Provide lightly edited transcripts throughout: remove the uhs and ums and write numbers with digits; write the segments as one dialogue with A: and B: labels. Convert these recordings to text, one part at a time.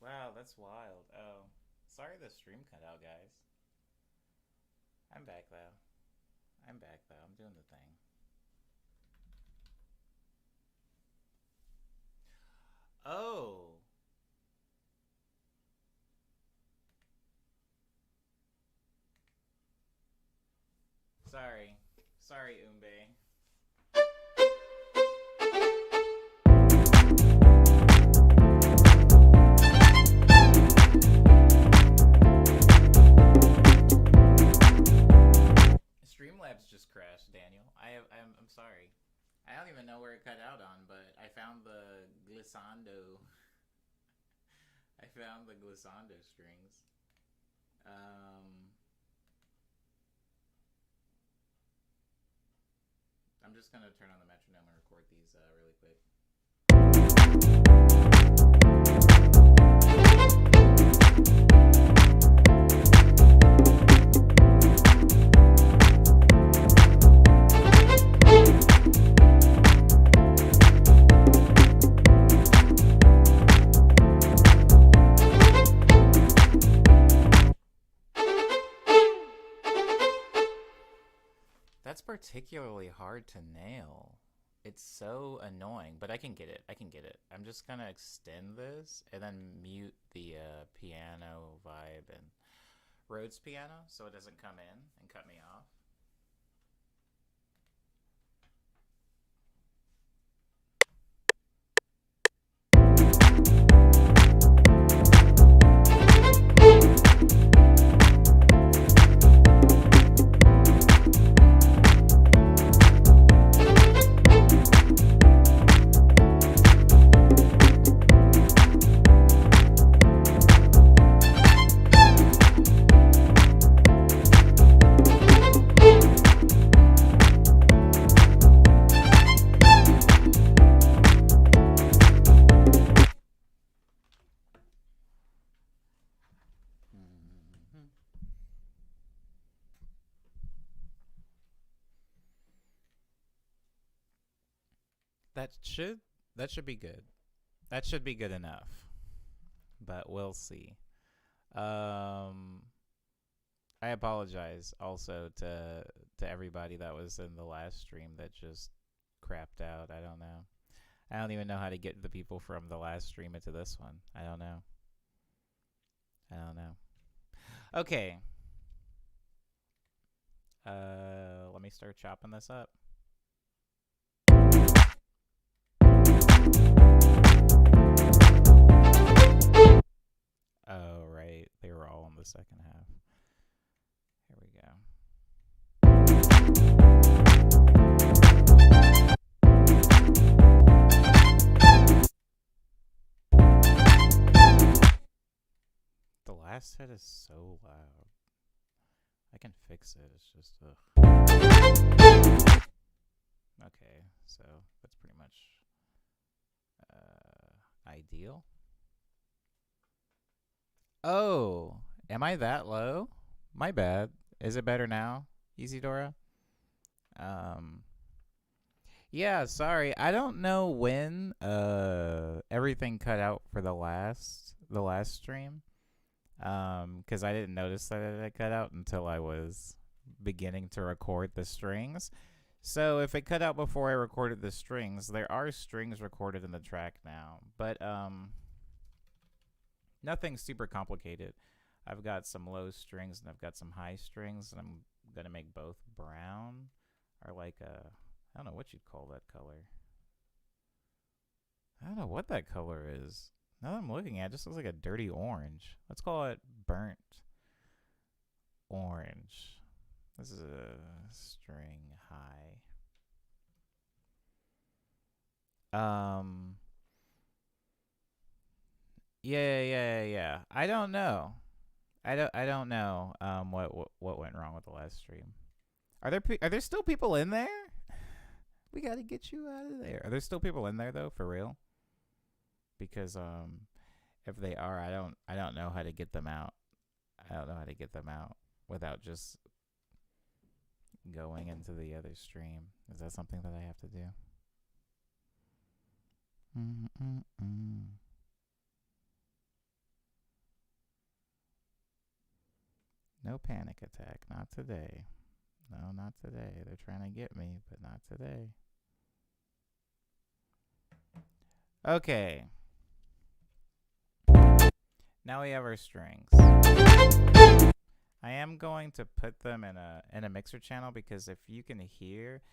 A: Wow, that's wild. Oh, sorry the stream cut out, guys. I'm back though. I'm back though. I'm doing the thing. Oh, sorry. Sorry, Umbe. Streamlabs just crashed, Daniel. I'm sorry. I don't even know where it cut out on, but I found the glissando. I found the glissando strings. Um, I'm just gonna turn on the metronome and record these really quick. That's particularly hard to nail. It's so annoying, but I can get it. I can get it. I'm just gonna extend this and then mute the piano vibe and Rhodes piano so it doesn't come in and cut me off. That should that should be good. That should be good enough. But we'll see. Um I apologize also to everybody that was in the last stream that just crapped out. I don't know. I don't even know how to get the people from the last stream into this one. I don't know. I don't know. Okay. Let me start chopping this up. Oh, right. They were all in the second half. Here we go. The last hit is so loud. I can fix it. It's just okay. So that's pretty much ideal. Oh, am I that low? My bad. Is it better now, Easy Um, yeah, sorry. I don't know when everything cut out for the last stream. Because I didn't notice that it had cut out until I was beginning to record the strings. So if it cut out before I recorded the strings, there are strings recorded in the track now, but nothing super complicated. I've got some low strings and I've got some high strings, and I'm gonna make both brown or like a, I don't know what you'd call that color. I don't know what that color is. Now that I'm looking at it, just looks like a dirty orange. Let's call it burnt orange. This is a string high. Yeah. I don't know. I don't know what went wrong with the last stream. Are there still people in there? We got to get you out of there. Are there still people in there though, for real? Because if they are, I don't know how to get them out. I don't know how to get them out without just going into the other stream. Is that something that I have to do? Mm-mm-mm. No panic attack. Not today. No, not today. They're trying to get me, but not today. Okay. Now we have our strings. I am going to put them in a mixer channel because if you can hear,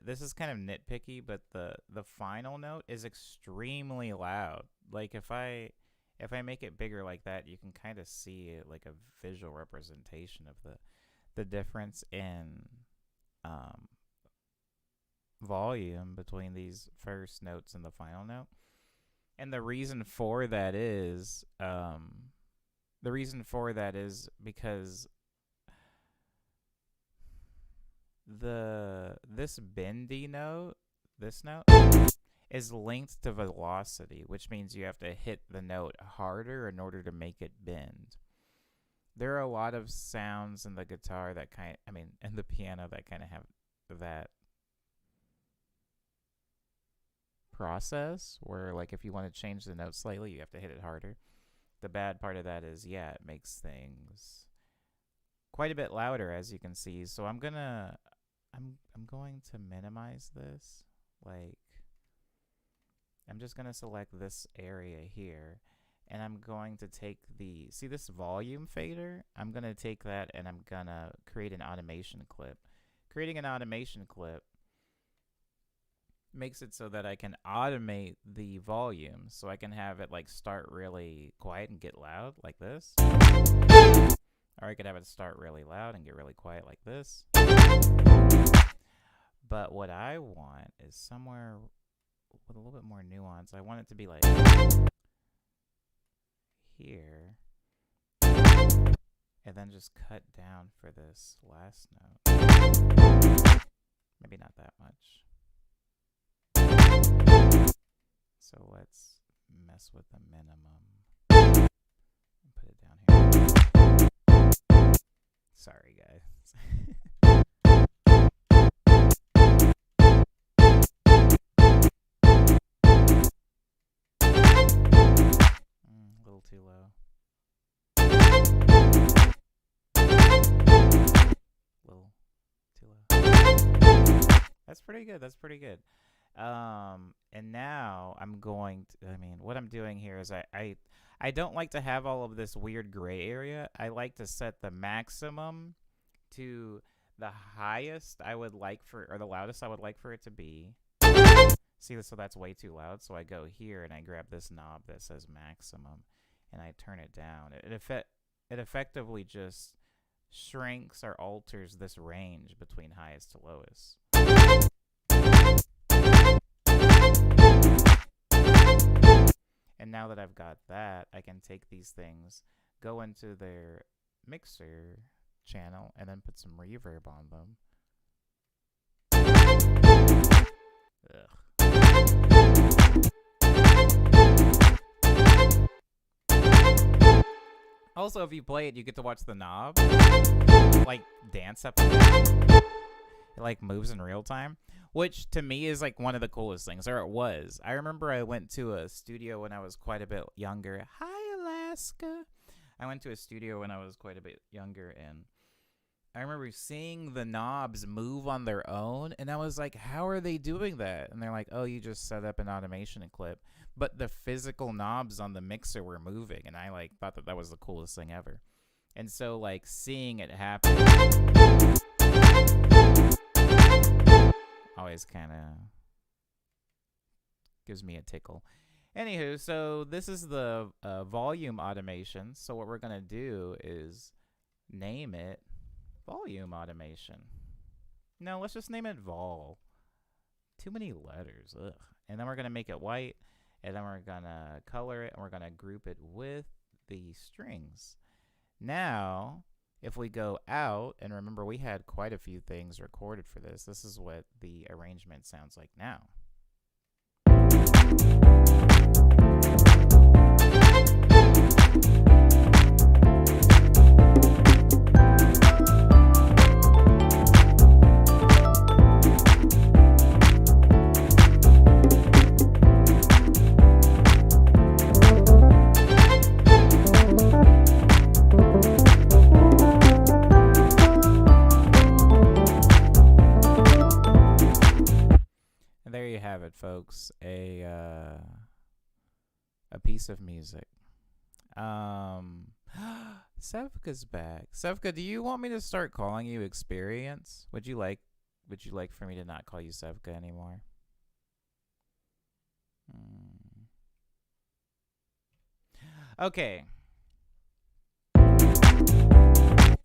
A: this is kind of nitpicky, but the final note is extremely loud. Like if I make it bigger like that, you can kind of see it like a visual representation of the difference in volume between these first notes and the final note. And the reason for that is because this bendy note, this note, is linked to velocity, which means you have to hit the note harder in order to make it bend. There are a lot of sounds in the guitar that and the piano that kind of have that process where, like, if you want to change the note slightly, you have to hit it harder. The bad part of that is, yeah, it makes things quite a bit louder, as you can see. So I'm going to minimize this. Like, I'm just going to select this area here, and I'm going to take see this volume fader? I'm going to take that and I'm going to create an automation clip. Creating an automation clip makes it so that I can automate the volume, so I can have it like start really quiet and get loud like this, or I could have it start really loud and get really quiet like this. But what I want is somewhere with a little bit more nuance. I want it to be like here, and then just cut down for this last note. Maybe not that much. So let's mess with the minimum and put it down here. Sorry, guys. A little too low. A little too low. That's pretty good. That's pretty good. And now I'm going to, what I'm doing here is I don't like to have all of this weird gray area. I like to set the maximum to the highest I would like or the loudest I would like for it to be. See, so that's way too loud. So I go here and I grab this knob that says maximum and I turn it down. It effectively just shrinks or alters this range between highest to lowest. And now that I've got that, I can take these things, go into their mixer channel, and then put some reverb on them. Ugh. Also, if you play it, you get to watch the knob like dance up and down. It like moves in real time, which to me is like one of the coolest things, or it was. I remember I went to a studio when I was quite a bit younger. Hi, Alaska. I went to a studio when I was quite a bit younger, and I remember seeing the knobs move on their own, and I was like, how are they doing that? And they're like, oh, you just set up an automation clip. But the physical knobs on the mixer were moving, and I like thought that was the coolest thing ever. And so like seeing it happen always kind of gives me a tickle. Anywho, so this is the volume automation. So what we're going to do is name it volume automation. No, let's just name it vol. Too many letters. Ugh. And then we're going to make it white. And then we're going to color it. And we're going to group it with the strings. Now, if we go out, and remember we had quite a few things recorded for this. This is what the arrangement sounds like now. A piece of music. Um, Sevka's back. Sevka, do you want me to start calling you Experience? Would you like? Would you like for me to not call you Sevka anymore? Okay.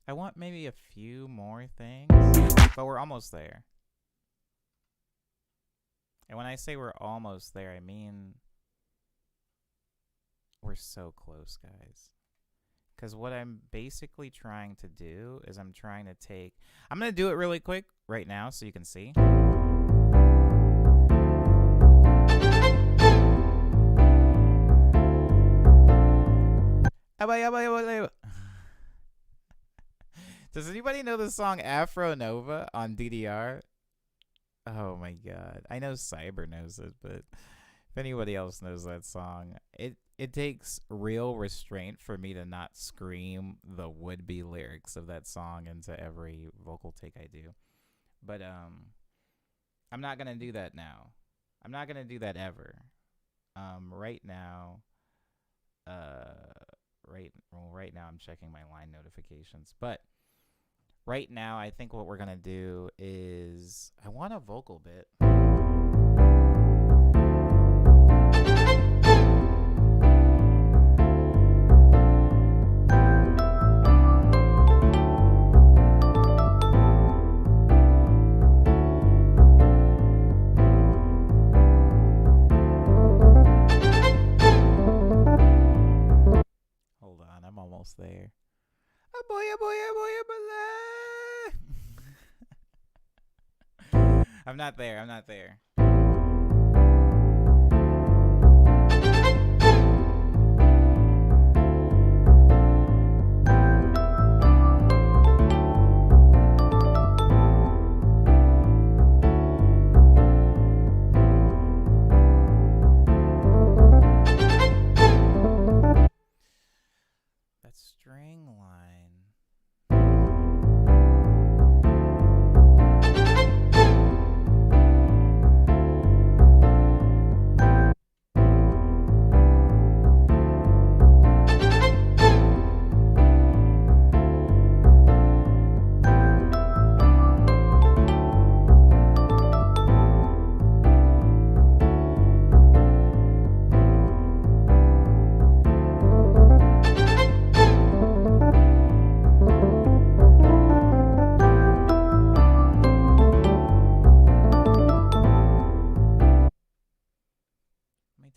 A: I want maybe a few more things, but we're almost there. And when I say we're almost there, I mean we're so close, guys. Because what I'm basically trying to do is I'm going to do it really quick right now so you can see. Does anybody know the song Afro Nova on DDR? Oh my god. I know Cyber knows it, but if anybody else knows that song, it takes real restraint for me to not scream the would-be lyrics of that song into every vocal take I do. But I'm not going to do that now. I'm not going to do that ever. Right now right now I'm checking my line notifications, but right now I think what we're going to do is I want a vocal bit. Hold on, I'm almost there. I'm not there. I'm not there. That string line.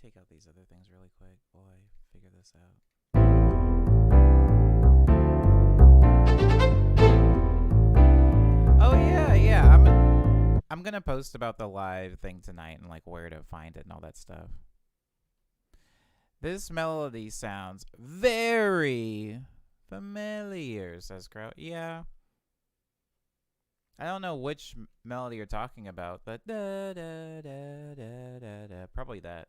A: Take out these other things really quick while I figure this out. Oh yeah. I'm gonna post about the live thing tonight and like where to find it and all that stuff. This melody sounds very familiar, says Crow. Yeah. I don't know which melody you're talking about, but da da da da da da. Probably that.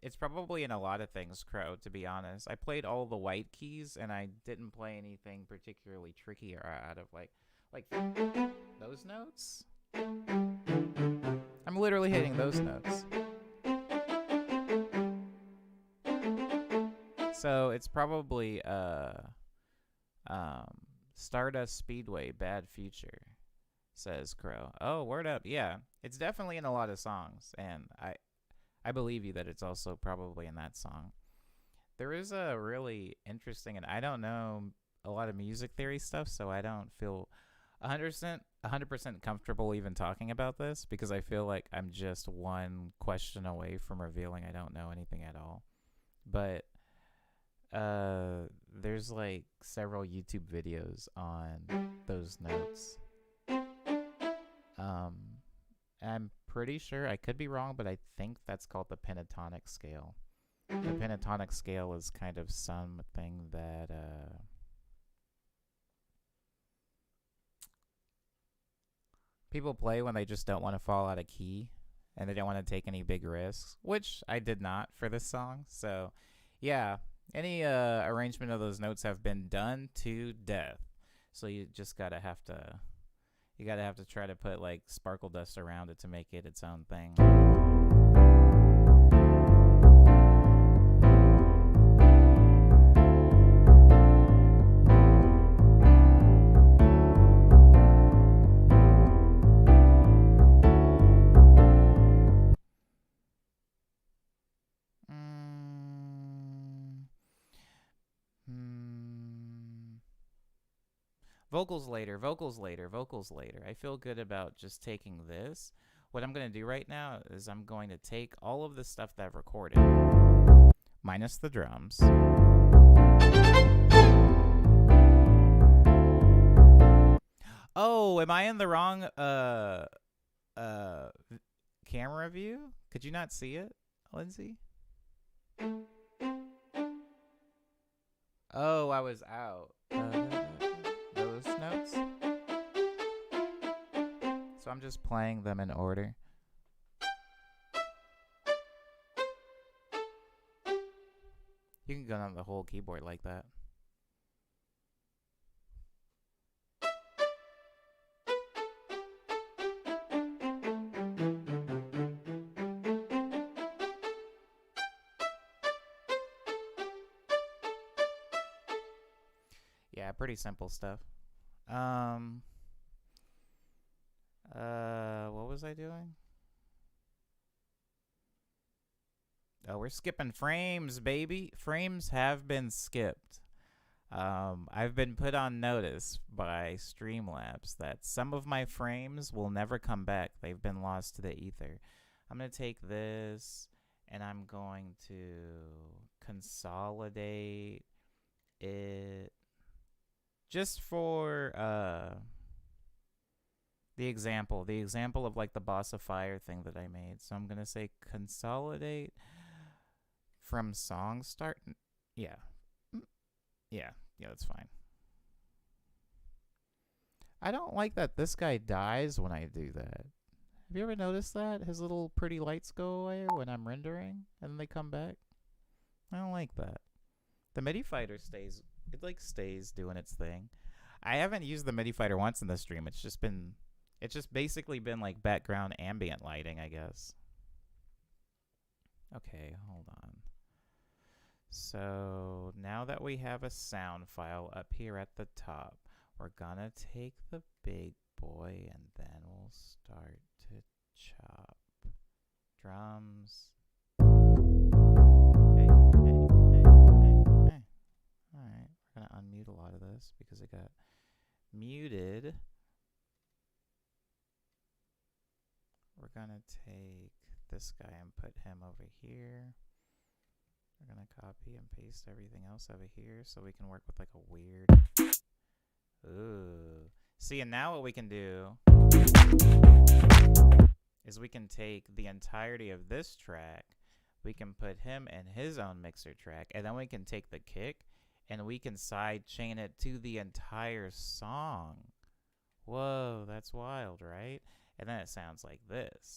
A: It's probably in a lot of things, Crow, to be honest. I played all the white keys and I didn't play anything particularly tricky or out of like those notes. I'm literally hitting those notes. So it's probably Stardust Speedway Bad Future, says Crow. Oh, word up. Yeah. It's definitely in a lot of songs, and I believe you that it's also probably in that song. There is a really interesting, and I don't know a lot of music theory stuff, so I don't feel 100% comfortable even talking about this because I feel like I'm just one question away from revealing I don't know anything at all. But there's like several YouTube videos on those notes. I'm pretty sure, I could be wrong, but I think that's called the pentatonic scale. The pentatonic scale is kind of something that people play when they just don't want to fall out of key and they don't want to take any big risks, which I did not for this song. So yeah, any arrangement of those notes have been done to death. So you just gotta have to try to put like sparkle dust around it to make it its own thing. Vocals later, vocals later, vocals later. I feel good about just taking this. What I'm going to do right now is I'm going to take all of the stuff that I've recorded, minus the drums. Oh, am I in the wrong camera view? Could you not see it, Lindsay? Oh, I was out. Those notes. So I'm just playing them in order. You can go down the whole keyboard like that. Yeah, pretty simple stuff. What was I doing? Oh, we're skipping frames, baby. Frames have been skipped. I've been put on notice by Streamlabs that some of my frames will never come back. They've been lost to the ether. I'm going to take this and I'm going to consolidate it just for the example of like the Boss of Fire thing that I made. So I'm going to say consolidate from song start. Yeah, that's fine. I don't like that this guy dies when I do that. Have you ever noticed that? His little pretty lights go away when I'm rendering and then they come back. I don't like that. The MIDI fighter stays, it like stays doing its thing. I haven't used the MIDI fighter once in the stream. It's just basically been like background ambient lighting, I guess. Okay, hold on. So now that we have a sound file up here at the top, we're gonna take the big boy and then we'll start to chop drums. Hey. Alright, we're gonna unmute a lot of this because it got muted. We're gonna take this guy and put him over here. We're gonna copy and paste everything else over here so we can work with like a weird. Ooh. See, and now what we can do is we can take the entirety of this track, we can put him in his own mixer track, and then we can take the kick and we can side chain it to the entire song. Whoa, that's wild, right? And then it sounds like this.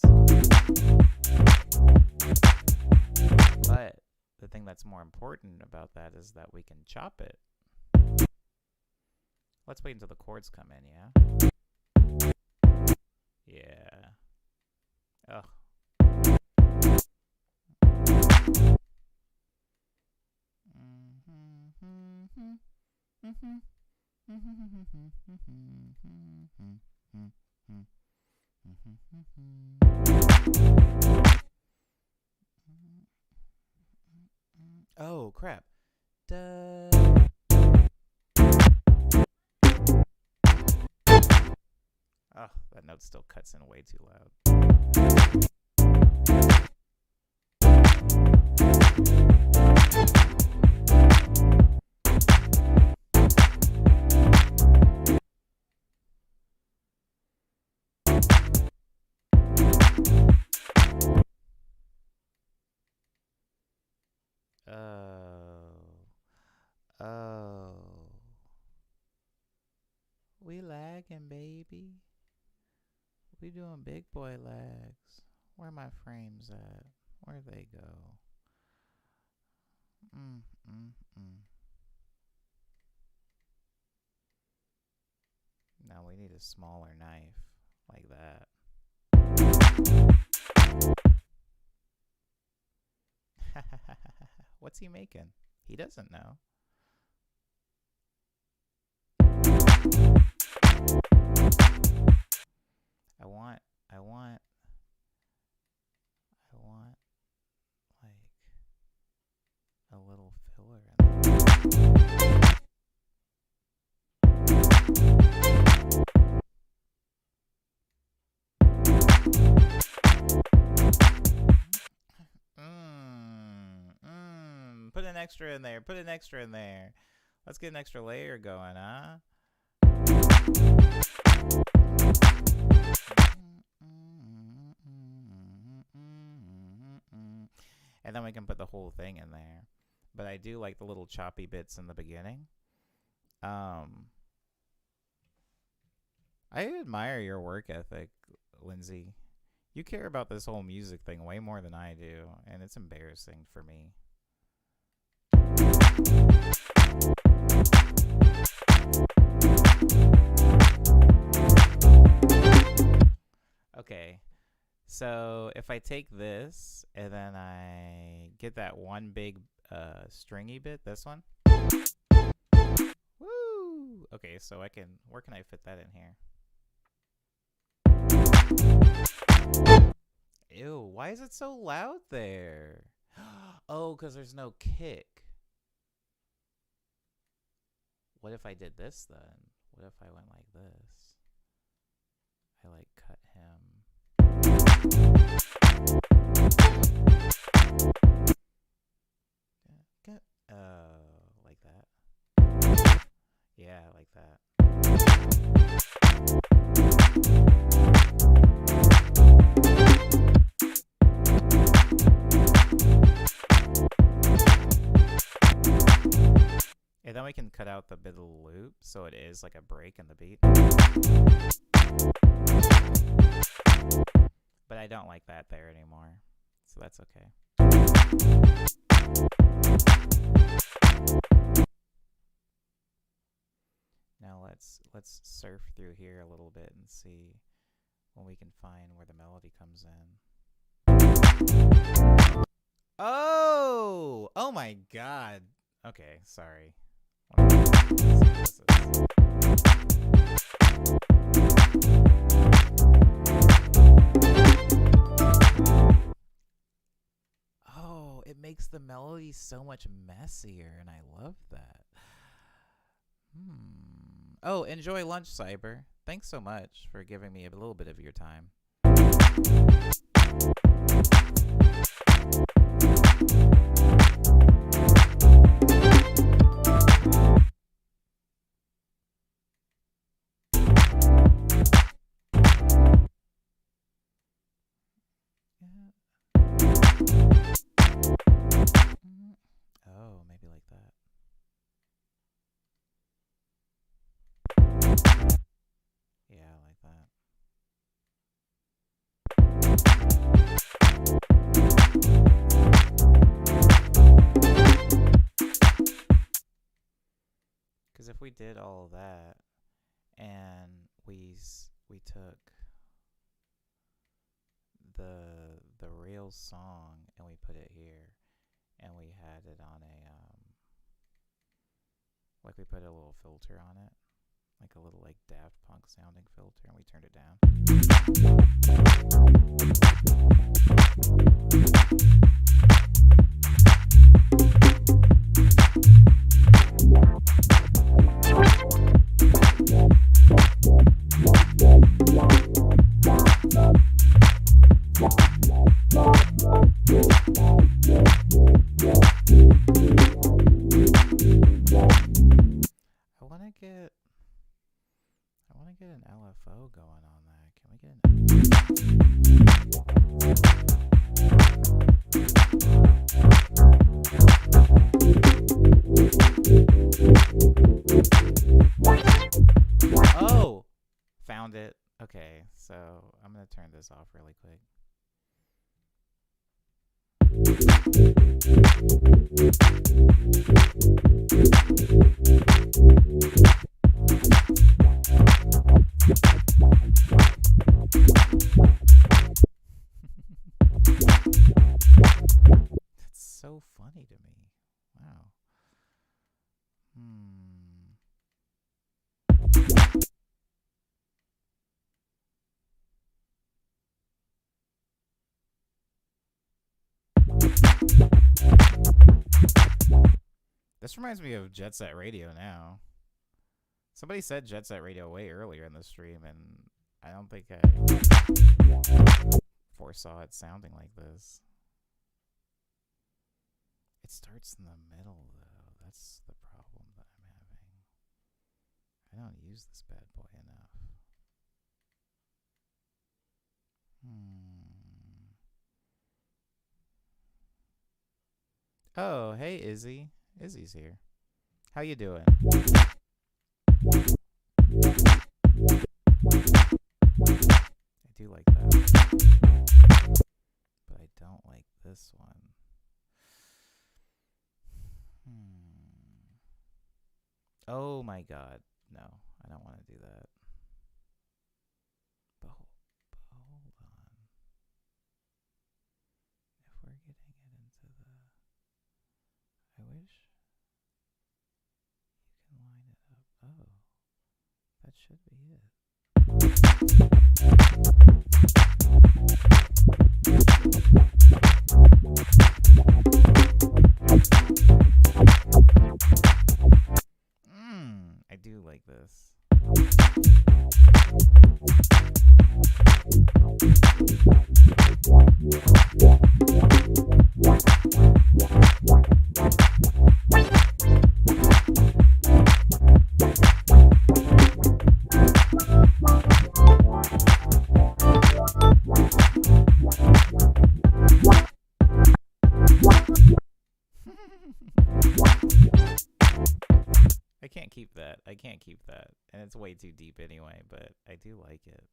A: But the thing that's more important about that is that we can chop it. Let's wait until the chords come in, yeah? Yeah. Ugh. Oh, crap. Duh. Oh, that note still cuts in way too loud. Oh. We lagging, baby. We doing big boy lags. Where my frames at? Where they go? Now we need a smaller knife like that. What's he making? He doesn't know. I want like a little filler in there. an extra in there. Put an extra in there. Let's get an extra layer going, huh? And then we can put the whole thing in there. But I do like the little choppy bits in the beginning. I admire your work ethic, Lindsay. You care about this whole music thing way more than I do, and it's embarrassing for me. Okay, so if I take this and then I get that one big stringy bit, this one. Woo! Okay, so I can, where can I fit that in here? Ew, why is it so loud there? Oh, because there's no kick. What if I did this then? What if I went like this? I like cut him. Like that. Yeah, like that. And then we can cut out the bit of the loop so it is like a break in the beat. But I don't like that there anymore, so that's okay. Now let's surf through here a little bit and see when we can find where the melody comes in. Oh my God. Okay, sorry. Oh, it makes the melody so much messier, and I love that. Oh, enjoy lunch, Cyber. Thanks so much for giving me a little bit of your time. Oh, maybe like that. Yeah, like that. Because if we did all of that and we took the real song and we put it here and we had it on a like we put a little filter on it, like a little like Daft Punk sounding filter, and we turned it down. I want to get an LFO going on that. Can we get an Oh! Found it. Okay, so I'm going to turn this off really quick. That's so funny to me. Wow. This reminds me of Jet Set Radio now. Somebody said Jet Set Radio way earlier in the stream, and I don't think I foresaw it sounding like this. starts in the middle, though. That's the problem that I'm having. I don't use this bad boy enough. Oh, hey, Izzy. Izzy's here. How you doing? I do like that. But I don't like this one. Oh my god. No, I don't want to do that. But hold on. If we're getting it into the... I wish you can line it up. Oh, that should be it. I do like this. I can't keep that. And it's way too deep anyway, but I do like it.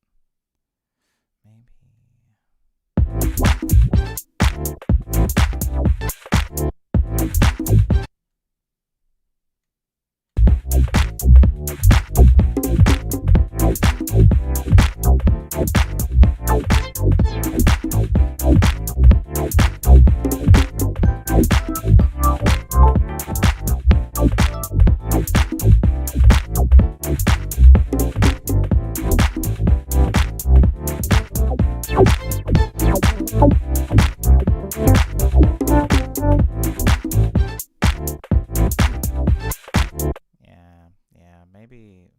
A: Maybe.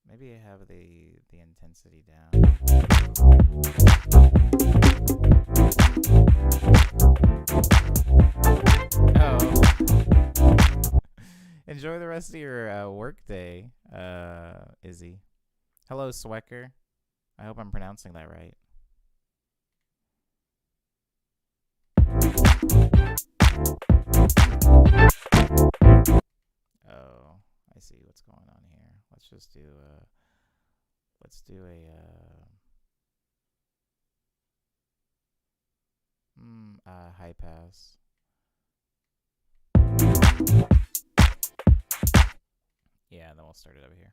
A: Maybe I have the intensity down. Oh. Enjoy the rest of your work day, Izzy. Hello, Swecker. I hope I'm pronouncing that right. Oh, I see what's going on here. Let's just do a high pass. Yeah, then we'll start it over here.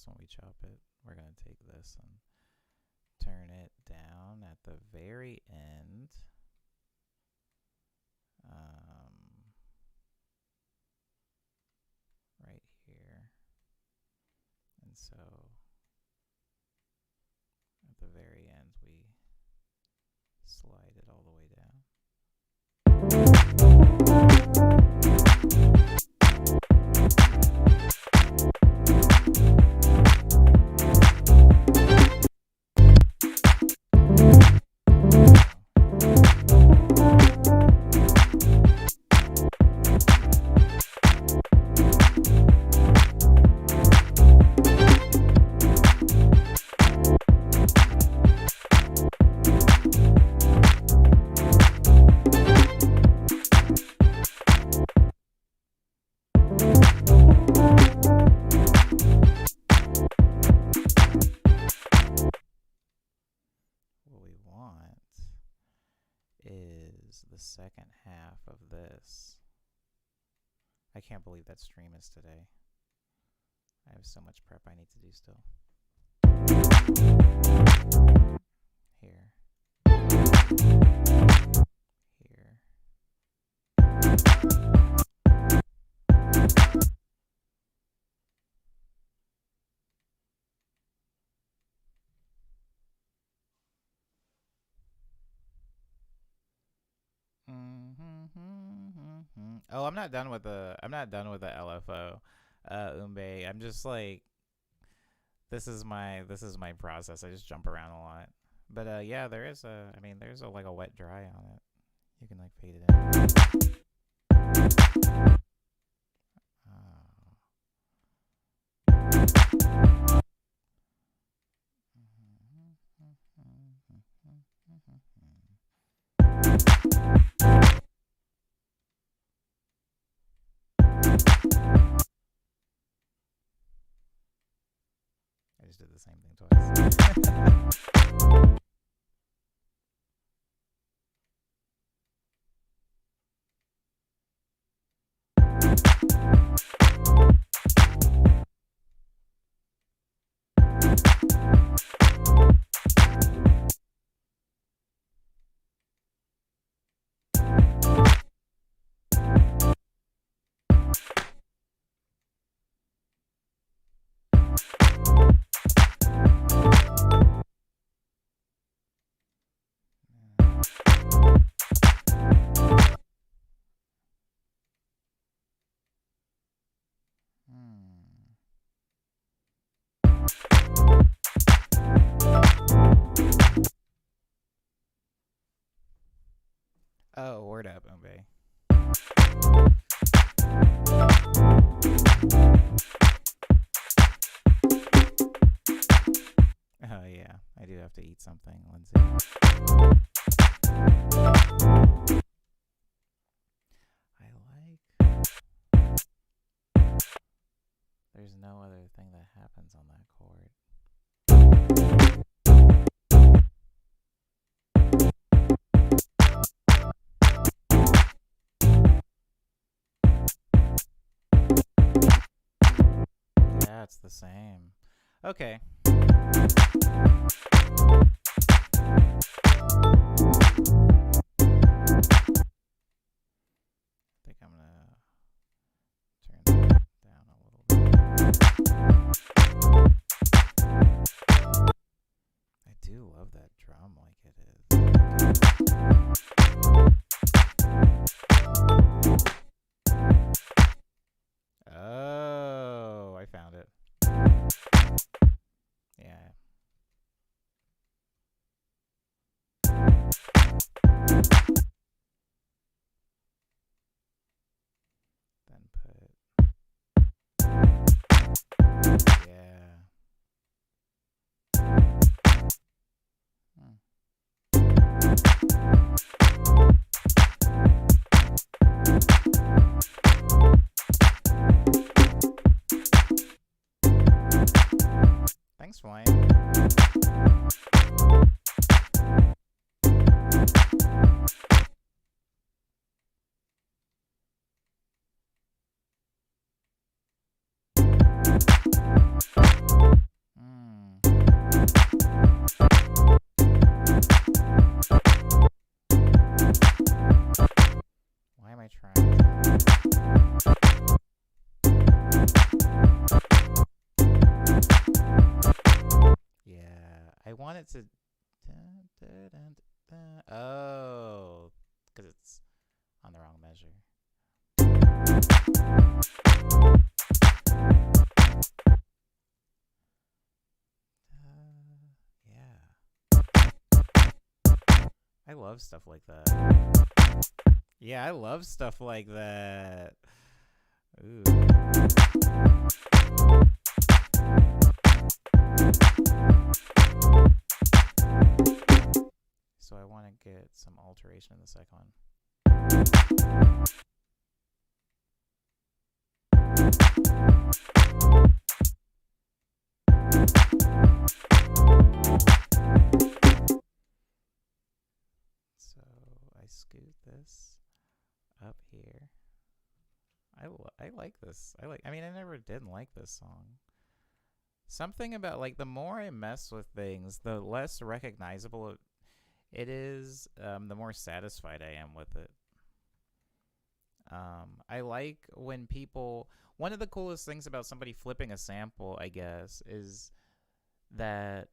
A: When we chop it, we're going to take this and turn it down at the very end. Right here. And so at the very end, we slide it all the way down. The second half of this. I can't believe that stream is today. I have so much prep I need to do still. Here. Oh, I'm not done with the LFO, Umbe. I'm just like, this is my process. I just jump around a lot. But yeah, there is a, I mean, there's a like a wet dry on it. You can like fade it in. I just did the same thing twice. Oh, word up, Umbe. Oh yeah, I do have to eat something, Lindsay. I like. There's no other thing that happens on that chord. Yeah, it's the same. Okay. I think I'm gonna turn that down a little bit. I do love that drum like it is. Oh, I found it. Yeah. Then put. Yeah. Thanks, Flame. Why am I trying? Yeah, I want it to. Oh, because it's on the wrong measure. Yeah. I love stuff like that. Yeah, I love stuff like that. Ooh. So I want to get some alteration in the second one. So I scoot this up here. I like this. I mean, I never didn't like this song. Something about, like, the more I mess with things, the less recognizable it is, the more satisfied I am with it. I like when people... One of the coolest things about somebody flipping a sample, I guess, is that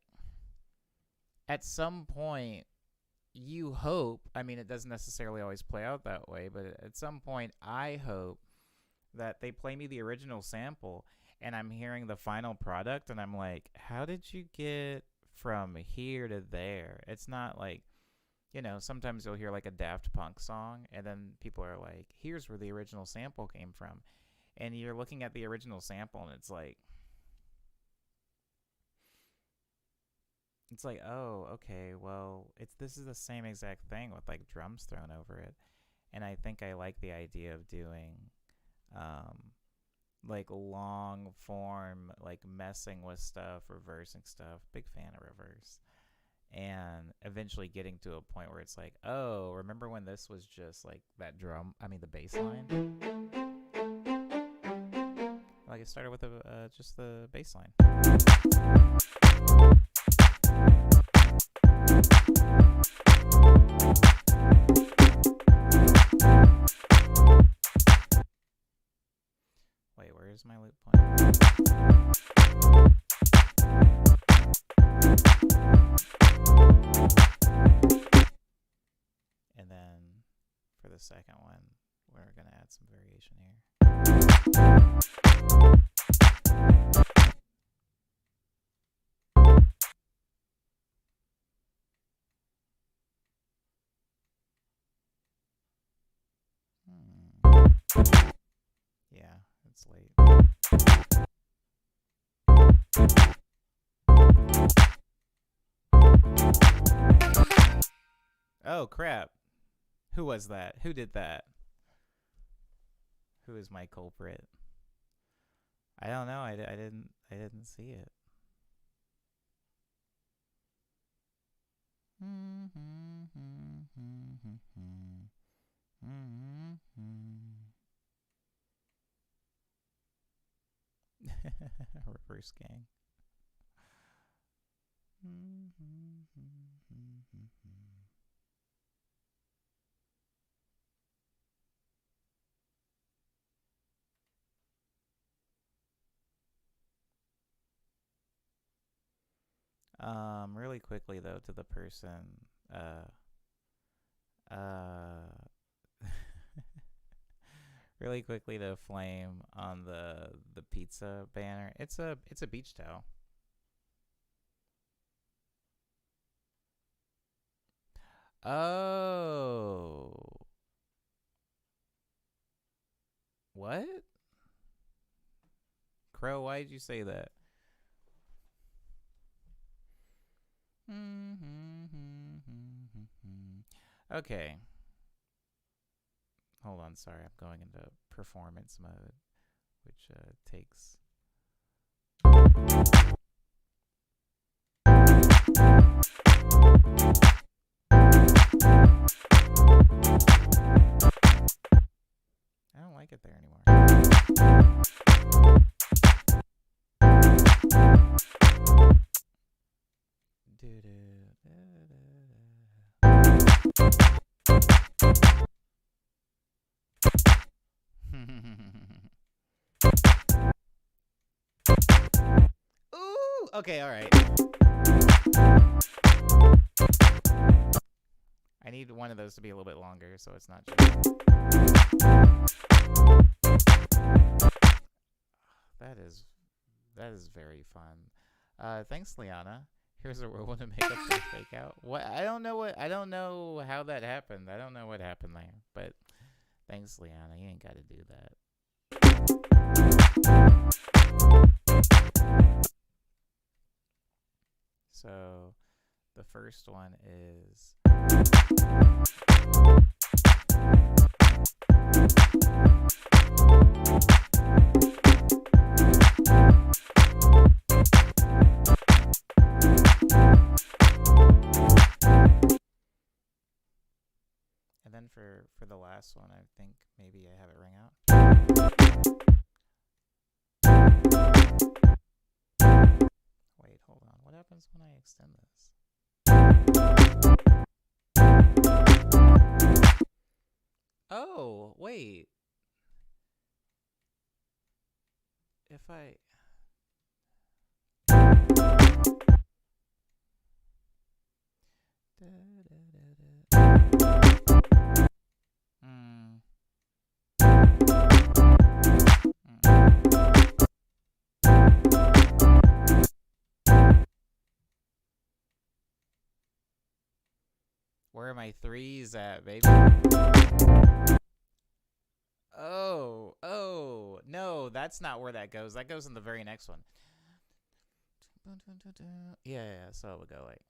A: at some point you hope, I mean, it doesn't necessarily always play out that way, but at some point, I hope that they play me the original sample and I'm hearing the final product and I'm like, how did you get from here to there? It's not like, sometimes you'll hear like a Daft Punk song and then people are like, here's where the original sample came from. And you're looking at the original sample and it's like, oh, okay, well, this is the same exact thing with like drums thrown over it. And I think I like the idea of doing um like long form, like messing with stuff, reversing stuff. Big fan of reverse. And eventually getting to a point where it's like, oh, remember when this was just like that drum? I mean, the bass line. Like it started with just the bass line. Wait, where is my loop point? And then for the second one, we're going to add some variation here. Yeah, it's late. Oh, crap. Who was that? Who did that? Who is my culprit? I don't know. I didn't see it. Reverse gang. Really quickly though, to the person, really quickly to Flame on the pizza banner. It's a beach towel. Oh. What? Crow, why did you say that? Okay. Hold on, sorry. I'm going into performance mode, which takes... I don't like it there anymore. Ooh, okay, all right. I need one of those to be a little bit longer, so it's not just... That is very fun. Thanks, Liana. Here's a robot to make up for fake out. What? I don't know how that happened. I don't know what happened there. But thanks, Liana. You ain't got to do that. So the first one is... And then for the last one, I think maybe I have it ring out. Wait, hold on. What happens when I extend this? Oh, wait. If I... Where are my threes at, baby? Oh, no, that's not where that goes. That goes in the very next one. Yeah, so it would go like.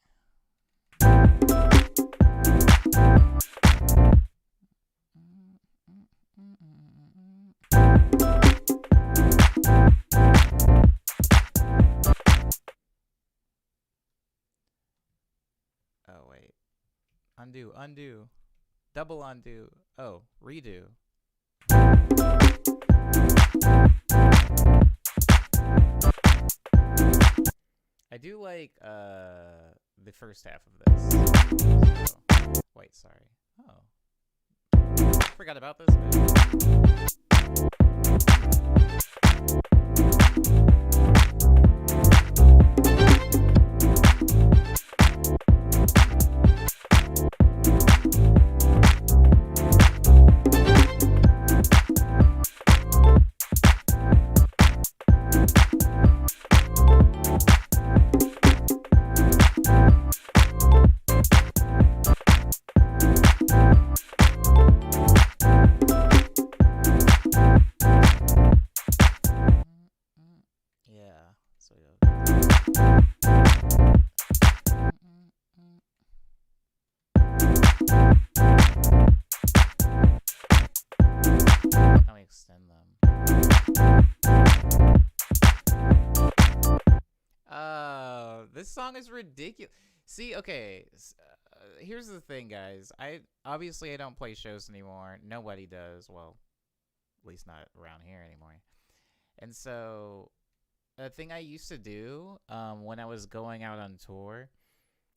A: Oh, wait. Undo. Double undo. Oh, redo. I do like the first half of this. So, wait, sorry. Oh. Forgot about this. Yeah. So let me extend them. This song is ridiculous. See, okay. Here's the thing, guys. I don't play shows anymore. Nobody does. Well, at least not around here anymore. And so, a thing I used to do when I was going out on tour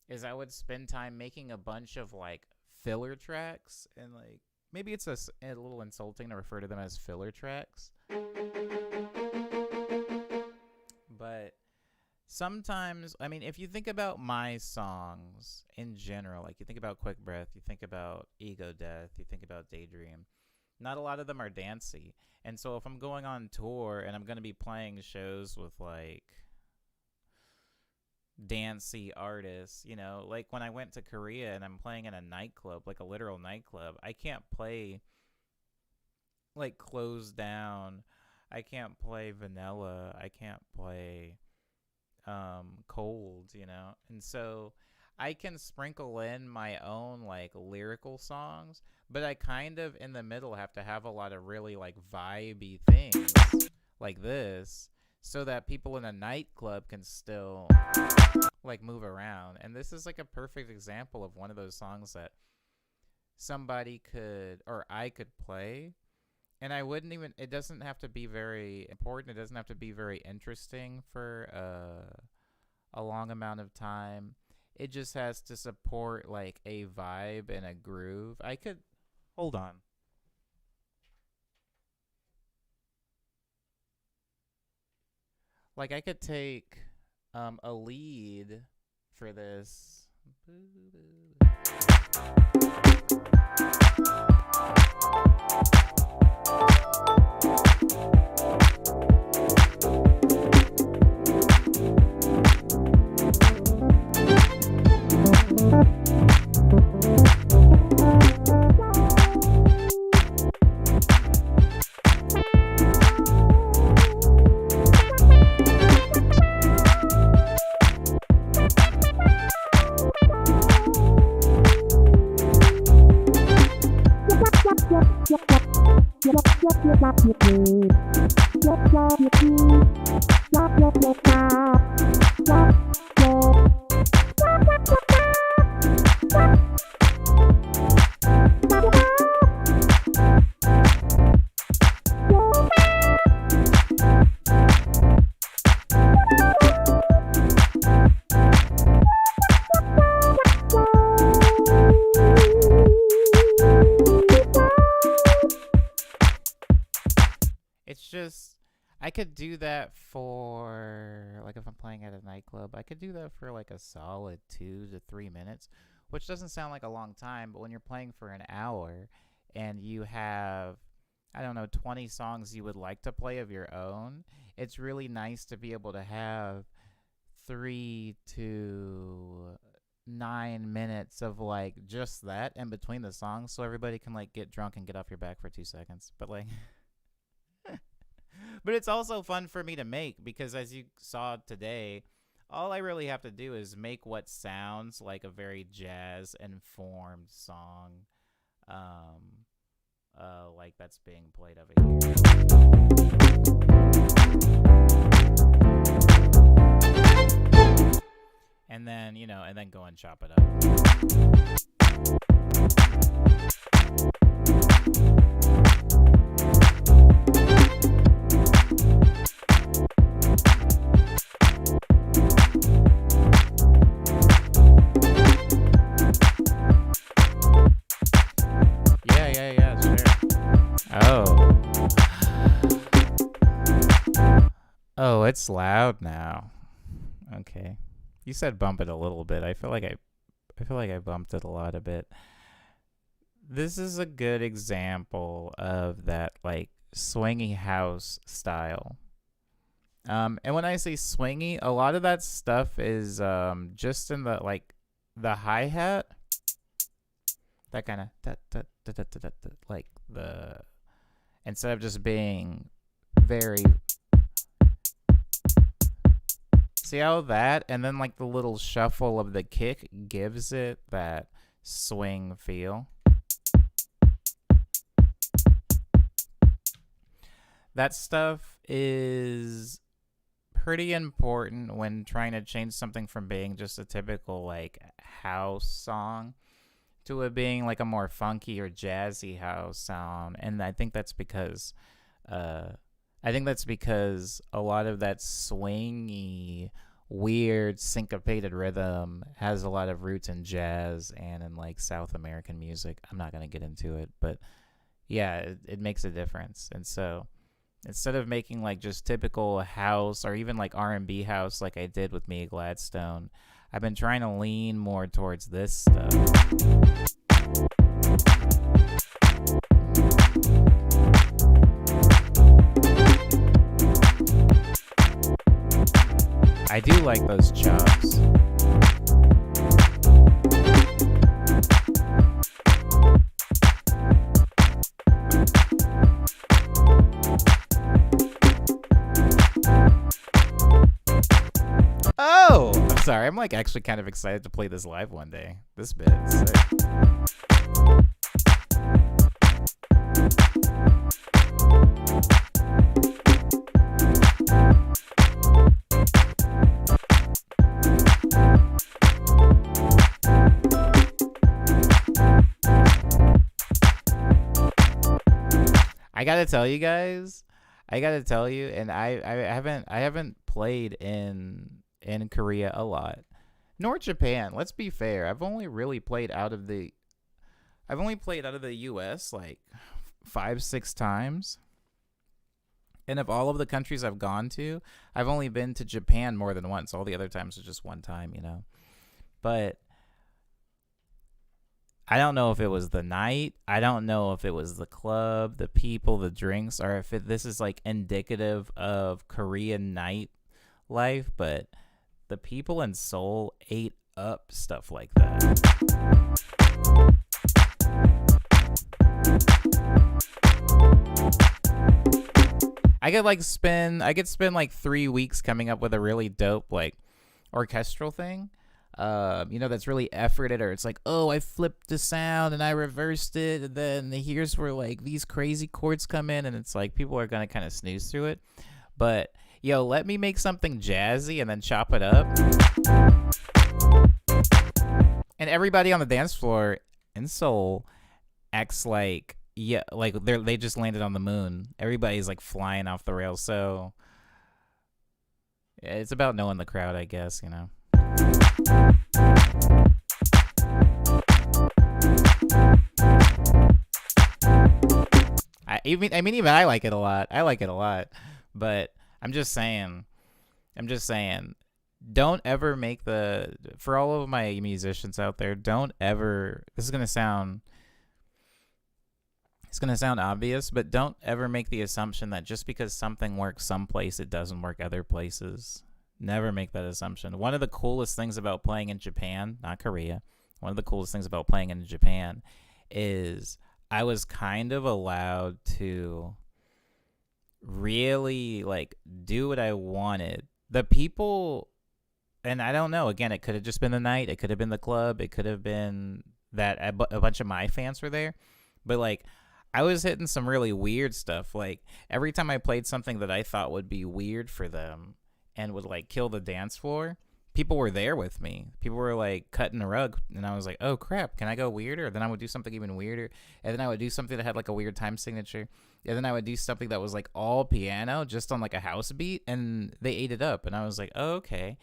A: is I would spend time making a bunch of like filler tracks, and like maybe it's a little insulting to refer to them as filler tracks, but sometimes, I mean, if you think about my songs in general, like you think about Quick Breath, you think about Ego Death, you think about Daydream, not a lot of them are dancey. And so if I'm going on tour and I'm going to be playing shows with like dancey artists, you know, like when I went to Korea and I'm playing in a nightclub, like a literal nightclub, I can't play like Closed Down. I can't play Vanilla. I can't play Cold, you know. And so I can sprinkle in my own like lyrical songs, but I kind of in the middle have to have a lot of really like vibey things like this so that people in a nightclub can still like move around. And this is like a perfect example of one of those songs that somebody could or I could play, and I wouldn't even, it doesn't have to be very important, it doesn't have to be very interesting for a long amount of time. It just has to support like a vibe and a groove. I could hold on. Like I could take a lead for this. It's just, I could do that for, like if I'm playing at a nightclub, I could do that for like a solid 2 to 3 minutes, which doesn't sound like a long time, but when you're playing for an hour and you have, I don't know, 20 songs you would like to play of your own, it's really nice to be able to have 3 to 9 minutes of like just that in between the songs so everybody can like get drunk and get off your back for 2 seconds. But like, but it's also fun for me to make because as you saw today, all I really have to do is make what sounds like a very jazz informed song, like that's being played over here. And then, and then go and chop it up. Yeah, sure. Oh. Oh, it's loud now. Okay. You said bump it a little bit. I feel like I bumped it a bit. This is a good example of that like swingy house style. And when I say swingy, a lot of that stuff is just in the like the hi-hat. That kind of like the instead of just being very. See how that and then like the little shuffle of the kick gives it that swing feel. That stuff is pretty important when trying to change something from being just a typical like house song to it being like a more funky or jazzy house sound. And I think that's because a lot of that swingy, weird, syncopated rhythm has a lot of roots in jazz and in like South American music. I'm not going to get into it, but yeah, it makes a difference. And so instead of making like just typical house or even like R&B house like I did with Mia Gladstone, I've been trying to lean more towards this stuff. I do like those chops. Oh! I'm sorry, I'm like actually kind of excited to play this live one day. This bit is sick. I gotta tell you guys, and I haven't played in Korea a lot, nor Japan. Let's be fair. I've only played out of the U.S. like 5-6 times, and of all of the countries I've gone to, I've only been to Japan more than once. All the other times was just one time, But I don't know if it was the night. I don't know if it was the club, the people, the drinks, or if this is like indicative of Korean night life. But the people in Seoul ate up stuff like that. I could spend like 3 weeks coming up with a really dope like orchestral thing. That's really efforted, or it's like, oh, I flipped the sound and I reversed it, and then here's where like these crazy chords come in, and it's like people are gonna kind of snooze through it. But let me make something jazzy and then chop it up, and everybody on the dance floor in Seoul acts like they just landed on the moon. Everybody's like flying off the rails. So it's about knowing the crowd, I guess. Even I like it a lot. But I'm just saying, don't ever make for all of my musicians out there, don't ever, this is going to sound obvious, but don't ever make the assumption that just because something works someplace, it doesn't work other places. Never make that assumption. One of the coolest things about playing in Japan, not Korea, one of the coolest things about playing in Japan is I was kind of allowed to really like do what I wanted. The people, and I don't know, again, it could have just been the night, it could have been the club, it could have been that a bunch of my fans were there, but like I was hitting some really weird stuff. Like every time I played something that I thought would be weird for them and would like kill the dance floor, people were there with me. People were like cutting the rug, and I was like, oh crap, can I go weirder? Then I would do something even weirder, and then I would do something that had like a weird time signature, and then I would do something that was like all piano just on like a house beat, and they ate it up. And I was like, oh, okay,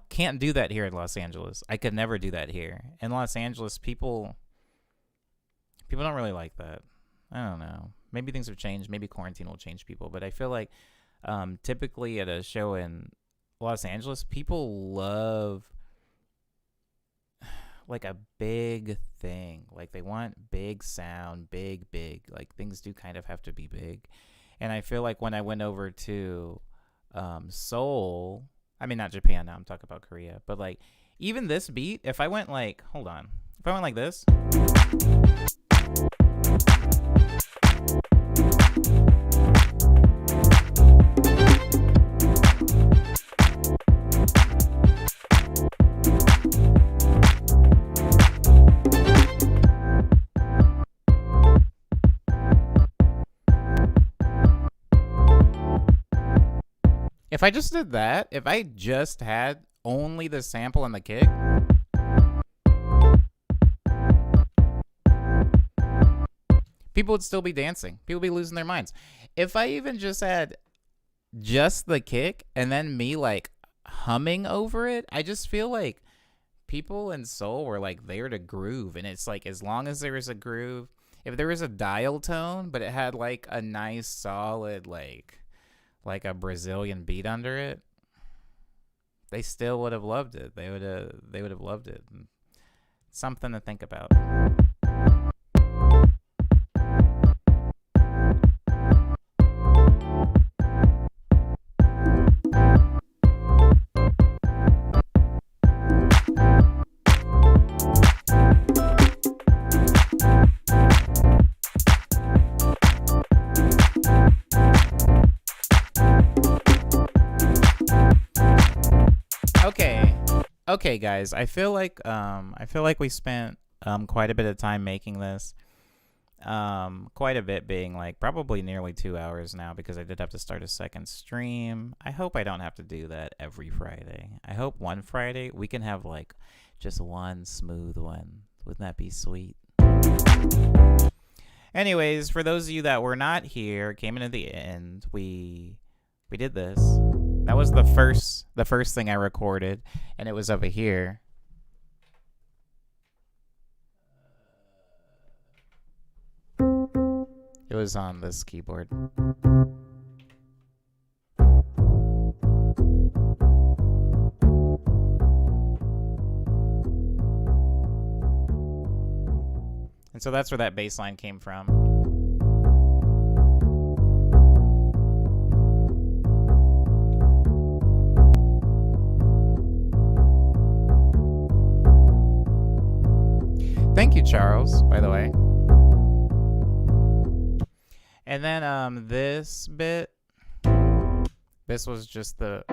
A: can't do that here in Los Angeles. I could never do that here in Los Angeles. People don't really like that. I don't know, maybe things have changed, maybe quarantine will change people, but I feel like typically at a show in Los Angeles, people love like a big thing. Like they want big sound, big. Like things do kind of have to be big. And I feel like when I went over to Seoul, I mean not Japan now, I'm talking about Korea, but like even this beat, if I went like, hold on, if I went like this. If I just did that, if I just had only the sample and the kick, people would still be dancing. People would be losing their minds. If I even just had just the kick and then me like humming over it, I just feel like people in Seoul were like there to groove. And it's like as long as there is a groove, if there was a dial tone, but it had like a nice solid like a Brazilian beat under it, they still would have loved it. They would have loved it. Something to think about. Okay, guys, I feel like we spent quite a bit of time making this. Quite a bit being like probably nearly 2 hours now, because I did have to start a second stream. I hope I don't have to do that every Friday. I hope one Friday we can have like just one smooth one. Wouldn't that be sweet? Anyways, for those of you that were not here, came in at the end, we did this. That was the first thing I recorded, and it was over here. It was on this keyboard. And so that's where that bass line came from. Thank you, Charles, by the way. And then this bit, this was just the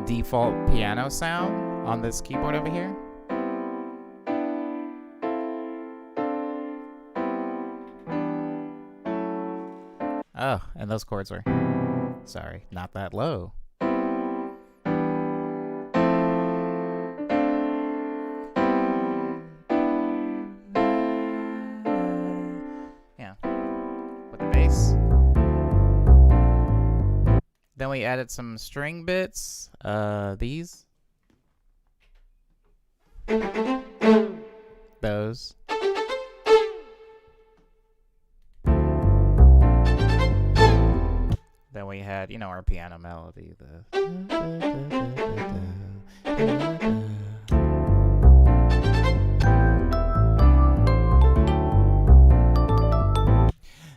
A: default piano sound on this keyboard over here. Oh, and those chords were, sorry, not that low. Then we added some string bits, these, those. Then we had, our piano melody,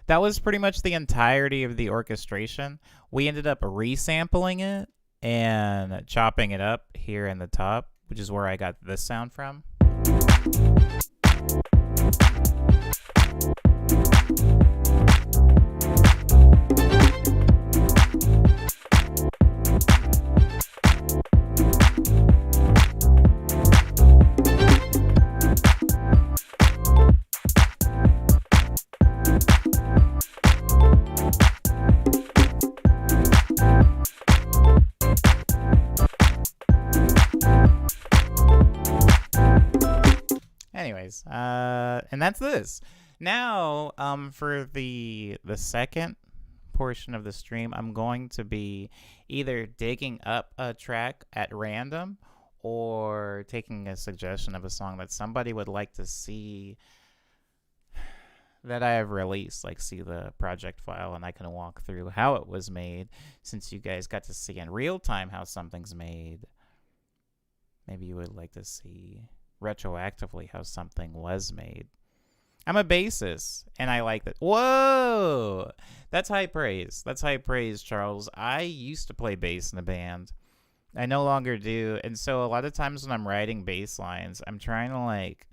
A: That was pretty much the entirety of the orchestration. We ended up resampling it and chopping it up here in the top, which is where I got this sound from. Anyways, and that's this. Now, for the second portion of the stream, I'm going to be either digging up a track at random or taking a suggestion of a song that somebody would like to see that I have released, like see the project file, and I can walk through how it was made, since you guys got to see in real time how something's made. Maybe you would like to see retroactively how something was made. I'm a bassist, and I like that. Whoa! That's high praise. That's high praise, Charles. I used to play bass in a band. I no longer do, and so a lot of times when I'm writing bass lines, I'm trying to, like,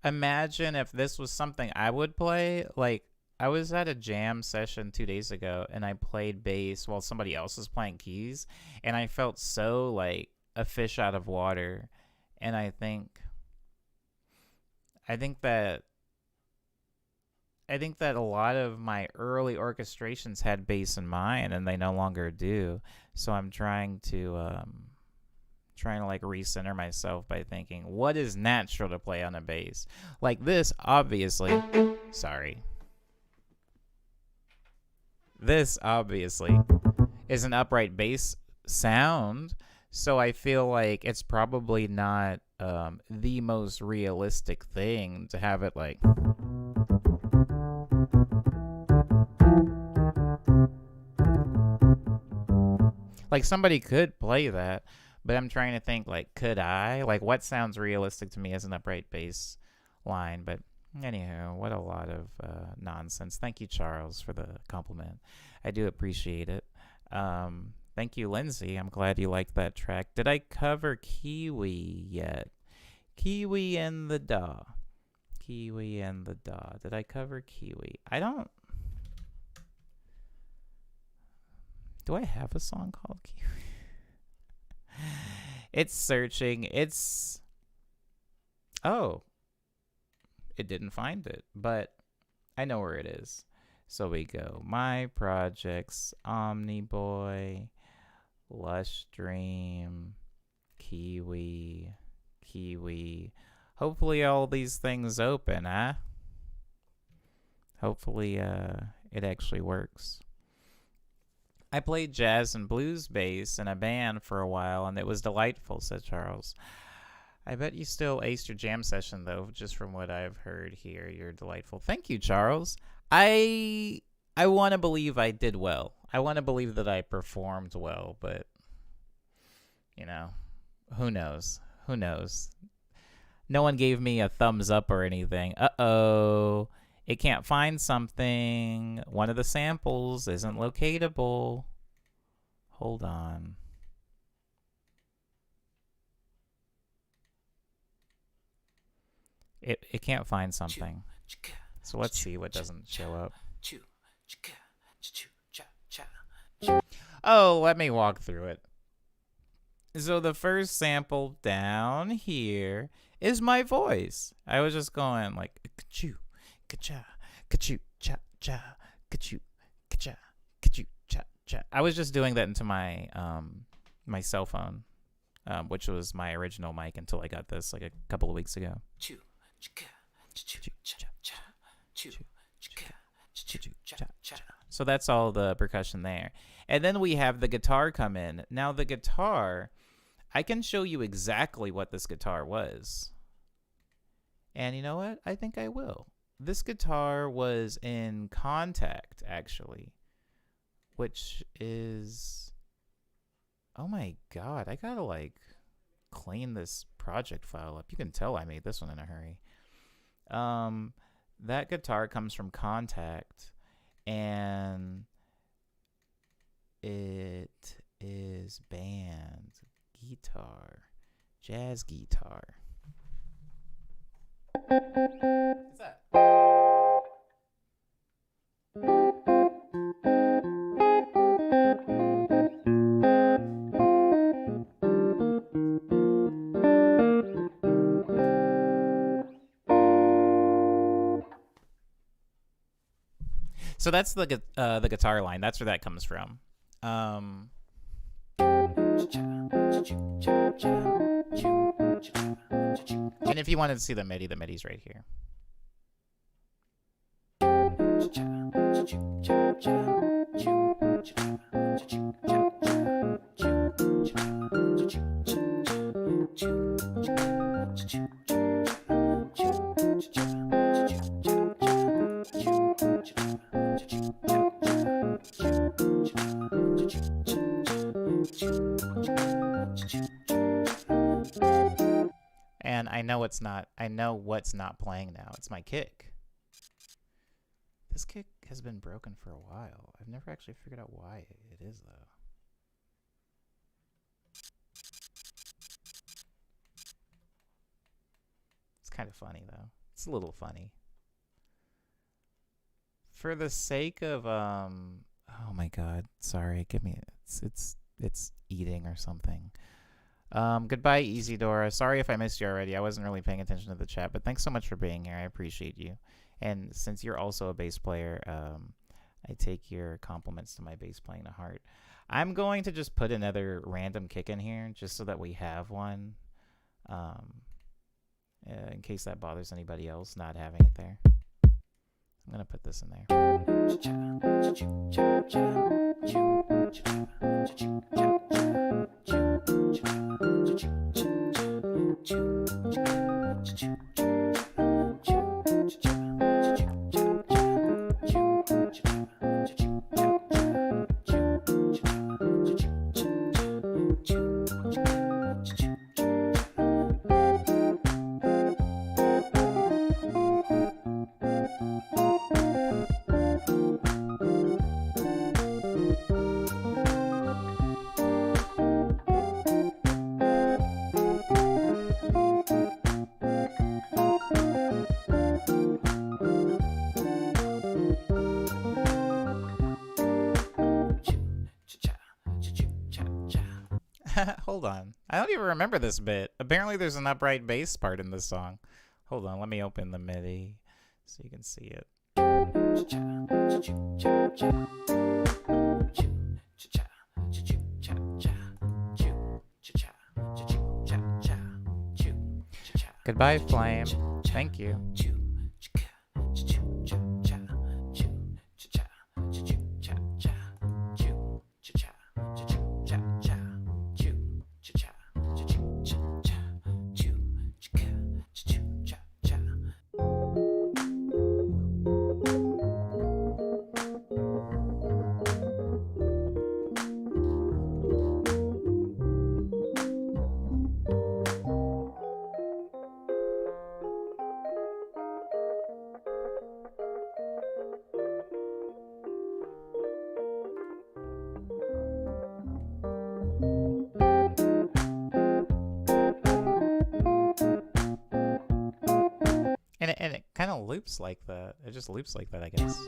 A: imagine if this was something I would play. Like, I was at a jam session 2 days ago, and I played bass while somebody else was playing keys, and I felt so, like, a fish out of water. And I think that a lot of my early orchestrations had bass in mind, and they no longer do. So I'm trying to like recenter myself by thinking, what is natural to play on a bass? Like this, obviously. Sorry. This obviously is an upright bass sound, so I feel like it's probably not the most realistic thing to have it like. Like somebody could play that, but I'm trying to think, like, could I? Like, what sounds realistic to me as an upright bass line? But anyhow, what a lot of nonsense. Thank you, Charles, for the compliment. I do appreciate it. Thank you, Lindsay. I'm glad you liked that track. Did I cover Kiwi yet? Kiwi and the Da. Kiwi and the Da. Did I cover Kiwi? I don't. Do I have a song called Kiwi? It's searching. It's. Oh. It didn't find it, but I know where it is. So we go. My projects, Omniboy, Lush Dream, Kiwi. Hopefully all these things open, huh? Hopefully it actually works. I played jazz and blues bass in a band for a while, and it was delightful, said Charles. I bet you still aced your jam session, though, just from what I've heard here. You're delightful. Thank you, Charles. I want to believe I did well. I want to believe that I performed well, but, you know, who knows? Who knows? No one gave me a thumbs up or anything. Uh-oh. It can't find something. One of the samples isn't locatable. Hold on. It can't find something. So let's see what doesn't show up. Oh, let me walk through it. So the first sample down here is my voice. I was just going like ka-choo, ka-cha, ka-choo, cha-cha, ka-choo, ka-cha, ka-choo, cha-cha. I was just doing that into my my cell phone, which was my original mic until I got this like a couple of weeks ago. So that's all the percussion there. And then we have the guitar come in. Now the guitar, I can show you exactly what this guitar was. And you know what? I think I will. This guitar was in Contact, actually, which is... Oh my god, I gotta like clean this project file up. You can tell I made this one in a hurry. That guitar comes from Contact, and It is band guitar, jazz guitar. What's that? So that's the guitar line. That's where that comes from. And if you wanted to see the MIDI's right here. And I know what's not playing now. It's my kick. This kick has been broken for a while. I've never actually figured out why it is, though. It's kind of funny, though. It's a little funny. For the sake of, oh my god, sorry, give me, it's eating or something. Goodbye, Easydora. Sorry if I missed you already. I wasn't really paying attention to the chat, but thanks so much for being here. I appreciate you. And since you're also a bass player, I take your compliments to my bass playing to heart. I'm going to just put another random kick in here just so that we have one, in case that bothers anybody else not having it there. I'm going to put this in there. Hold on. I don't even remember this bit. Apparently there's an upright bass part in this song. Hold on, let me open the MIDI so you can see it. Goodbye, Flame. Thank you. And it kind of loops like that. It just loops like that, I guess.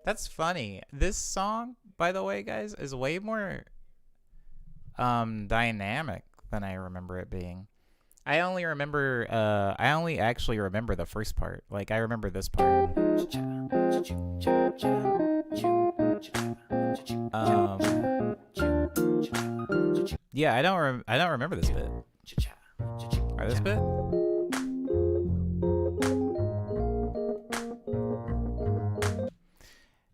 A: That's funny. This song, by the way, guys, is way more dynamic than I remember it being. I only actually remember the first part. Like, I remember this part. Yeah, I don't remember this bit. Or this bit?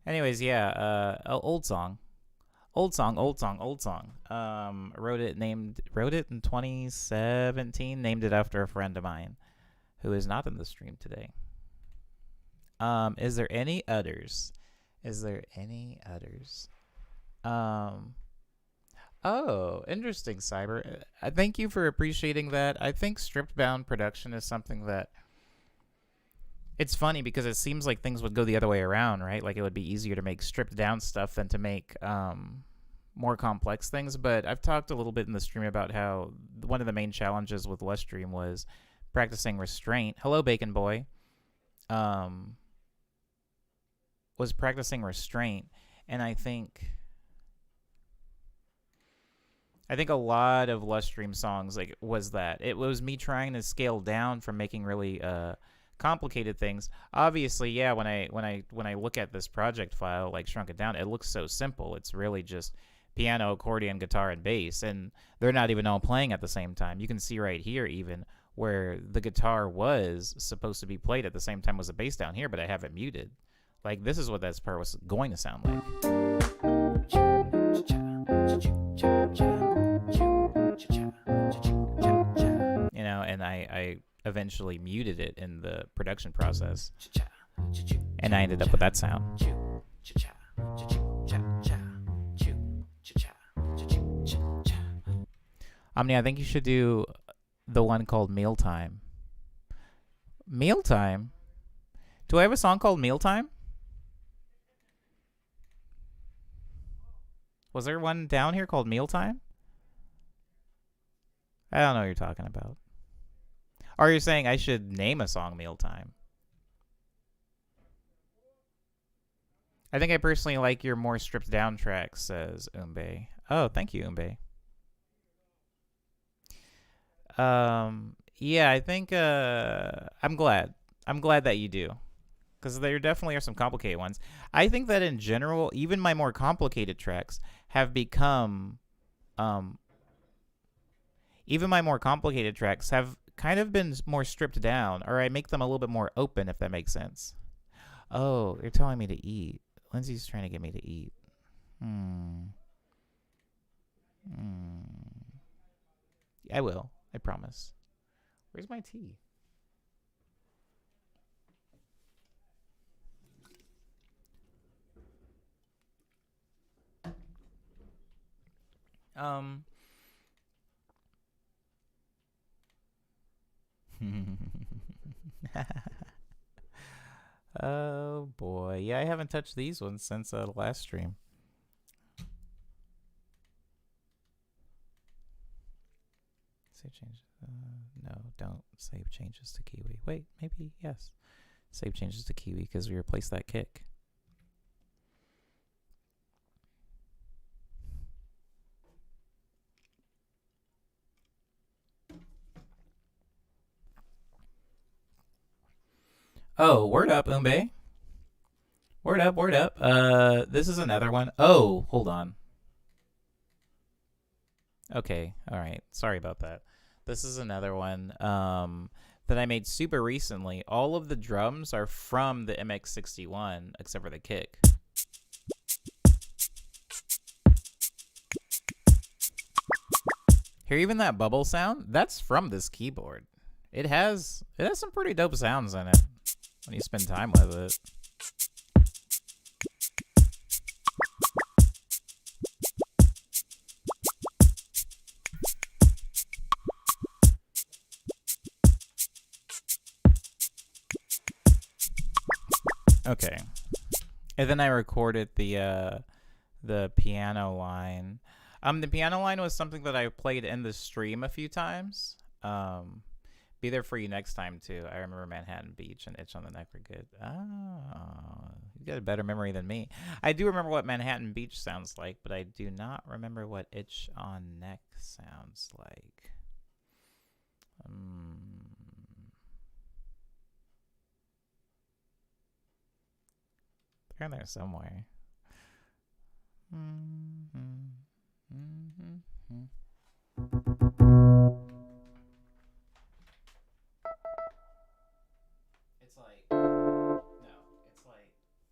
A: Anyways, yeah, old song. Old song, old song, old song. Wrote it in 2017. Named it after a friend of mine who is not in the stream today. Is there any others? Is there any others? Oh, interesting, Cyber. I thank you for appreciating that. I think stripped down production is something that it's funny because it seems like things would go the other way around, right? Like it would be easier to make stripped down stuff than to make more complex things. But I've talked a little bit in the stream about how one of the main challenges with Less Stream was practicing restraint. Hello, Bacon Boy. Was practicing restraint, and I think a lot of Less Stream songs like was that it was me trying to scale down from making really complicated things. Obviously, yeah, when I look at this project file, like shrunk it down, it looks so simple. It's really just piano, accordion, guitar, and bass, and they're not even all playing at the same time. You can see right here even where the guitar was supposed to be played at the same time as the bass down here, but I have it muted. Like, this is what that part was going to sound like. You know, and I eventually muted it in the production process. And I ended up with that sound. Omni, I think you should do the one called Mealtime. Mealtime? Do I have a song called Mealtime? Was there one down here called Mealtime? I don't know what you're talking about. Or you're saying I should name a song Mealtime? I think I personally like your more stripped down tracks, says Umbe. Oh, thank you, Umbe. Yeah, I think I'm glad. I'm glad that you do. Because there definitely are some complicated ones. I think that in general, even my more complicated tracks have become, even my more complicated tracks have kind of been more stripped down, or I make them a little bit more open, if that makes sense. Oh, you're telling me to eat. Lindsay's trying to get me to eat. I will. I promise. Where's my tea? Oh boy, yeah, I haven't touched these ones since the last stream. Save changes. No, don't save changes to Kiwi. Wait, maybe yes. Save changes to Kiwi because we replaced that kick. Oh, word up, Umbe. Word up, word up. This is another one. Oh, hold on. Okay, all right. Sorry about that. This is another one that I made super recently. All of the drums are from the MX61, except for the kick. Hear even that bubble sound? That's from this keyboard. It has some pretty dope sounds in it when you spend time with it. Okay. And then I recorded the piano line. The piano line was something that I played in the stream a few times. Be there for you next time too. I remember Manhattan Beach and Itch on the Neck were good. Oh, you got a better memory than me. I do remember what Manhattan Beach sounds like, but I do not remember what Itch on Neck sounds like. They're in there somewhere. It's like no. It's like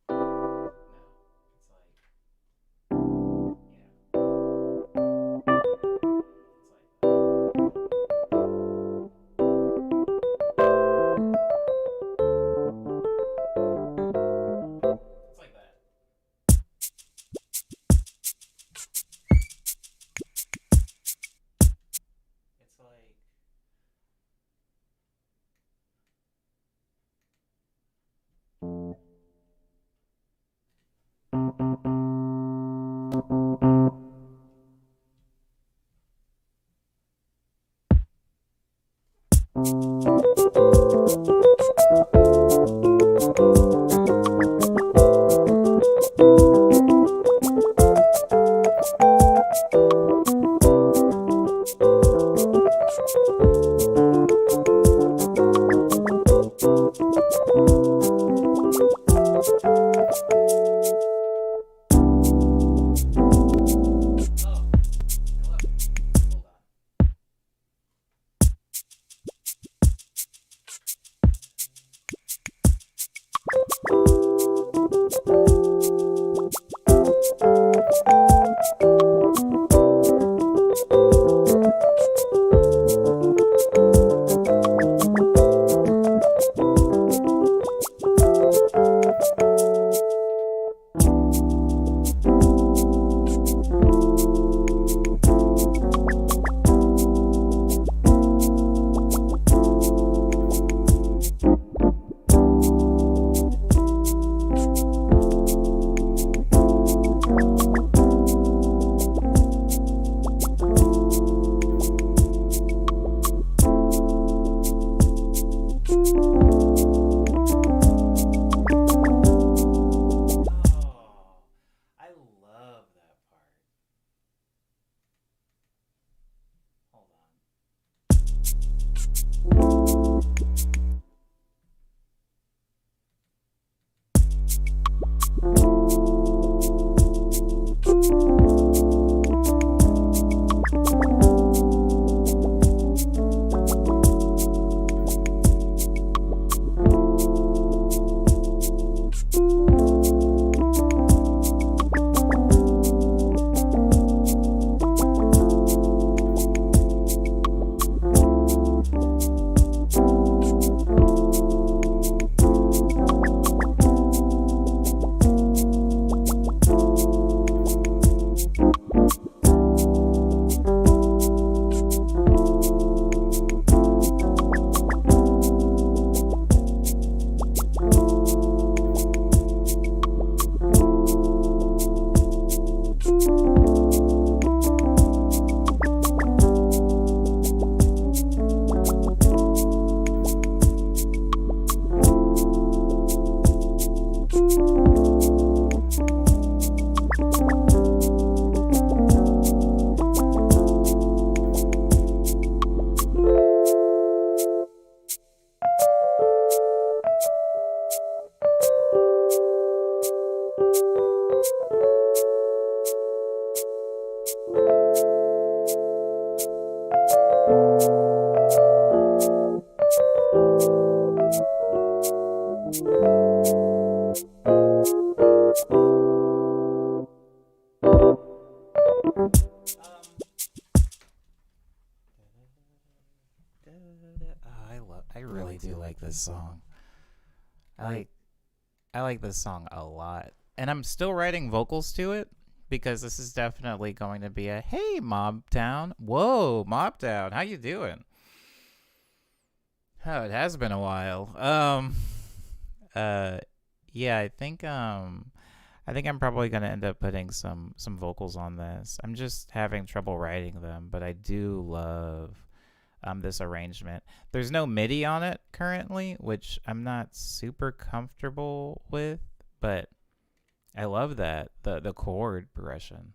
A: no. It's like yeah. I love that part. Hold I really do like this song. I like this song a lot. And I'm still writing vocals to it because this is definitely going to be a hey Mob Town. Whoa, Mob Town, how you doing? Oh, it has been a while. Yeah, I think I'm probably gonna end up putting some vocals on this. I'm just having trouble writing them, but I do love this arrangement. There's no MIDI on it currently, which I'm not super comfortable with, but I love that the chord progression.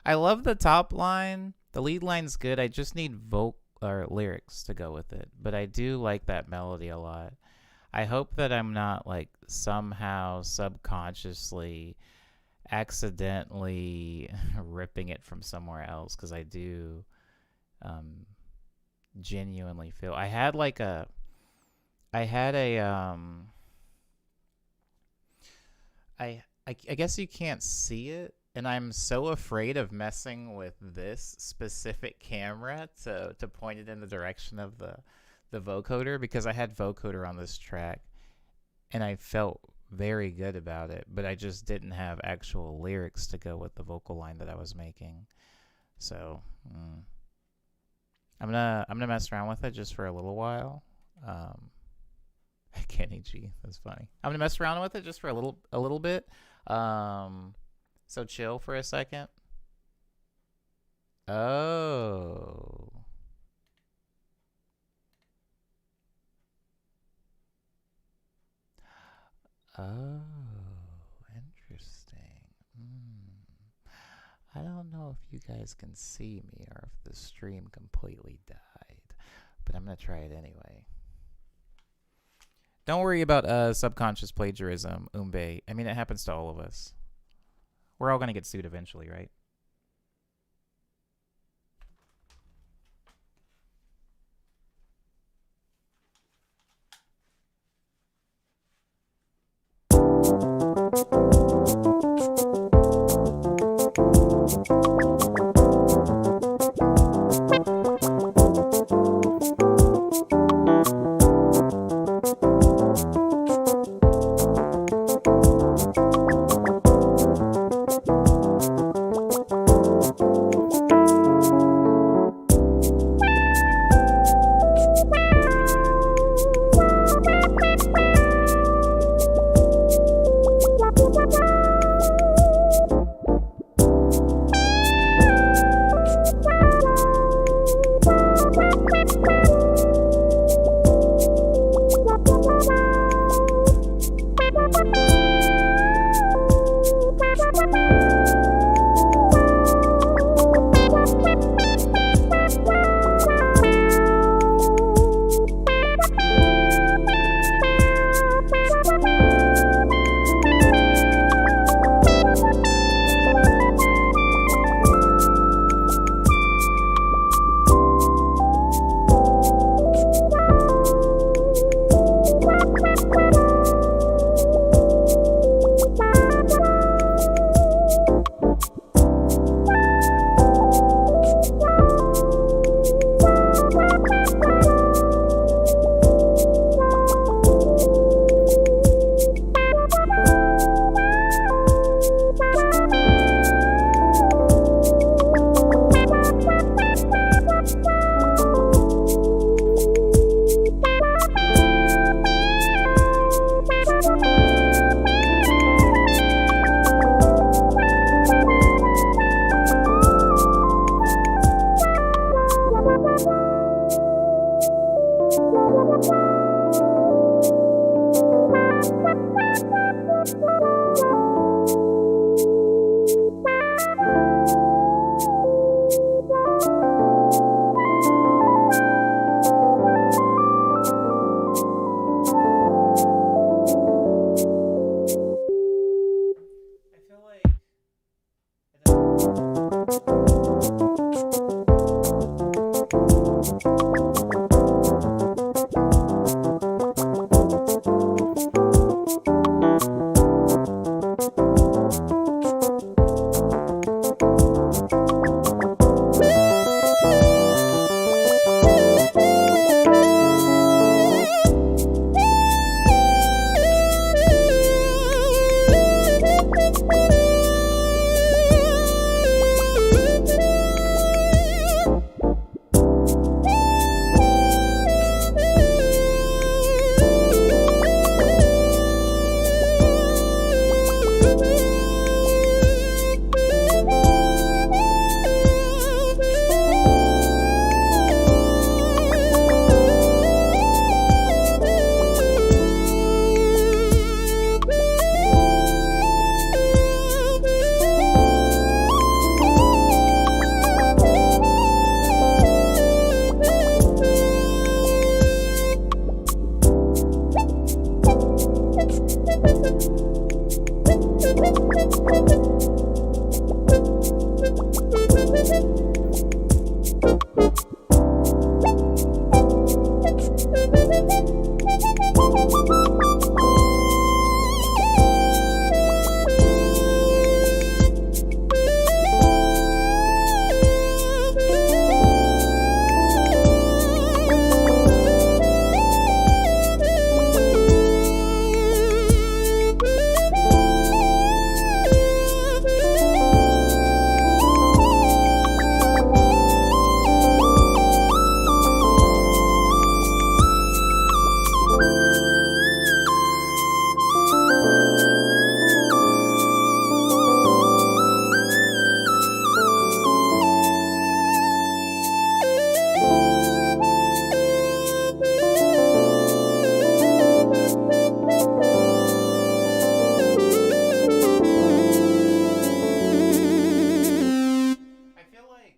A: I love the top line. The lead line's good. I just need or lyrics to go with it. But I do like that melody a lot. I hope that I'm not like somehow subconsciously accidentally ripping it from somewhere else, because I do genuinely feel I had a I guess you can't see it, and I'm so afraid of messing with this specific camera to point it in the direction of the vocoder, because I had vocoder on this track and I felt very good about it, but I just didn't have actual lyrics to go with the vocal line that I was making. So I'm gonna mess around with it just for a little while. Kenny G, that's funny. I'm gonna mess around with it just for a little bit. So chill for a second. Oh. Oh, interesting. I don't know if you guys can see me or if the stream completely died, but I'm gonna try it anyway. Don't worry about subconscious plagiarism, Umbe. I mean, it happens to all of us. We're all gonna get sued eventually, right? I feel like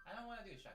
A: I don't want to do shot.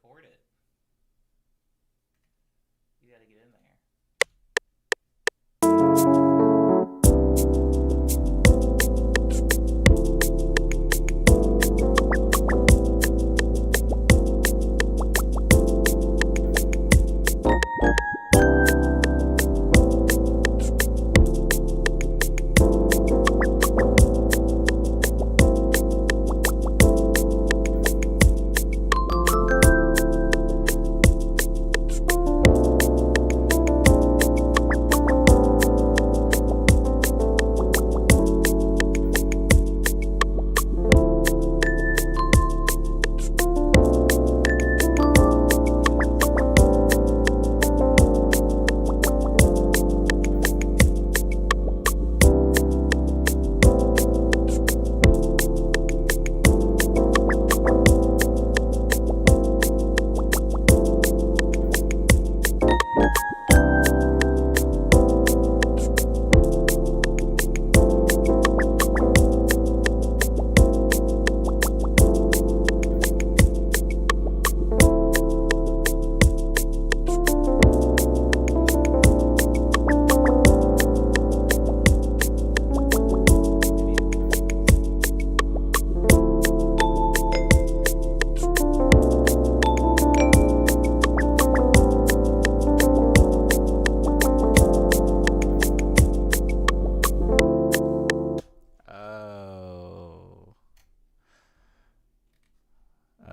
A: record it. You gotta get in there.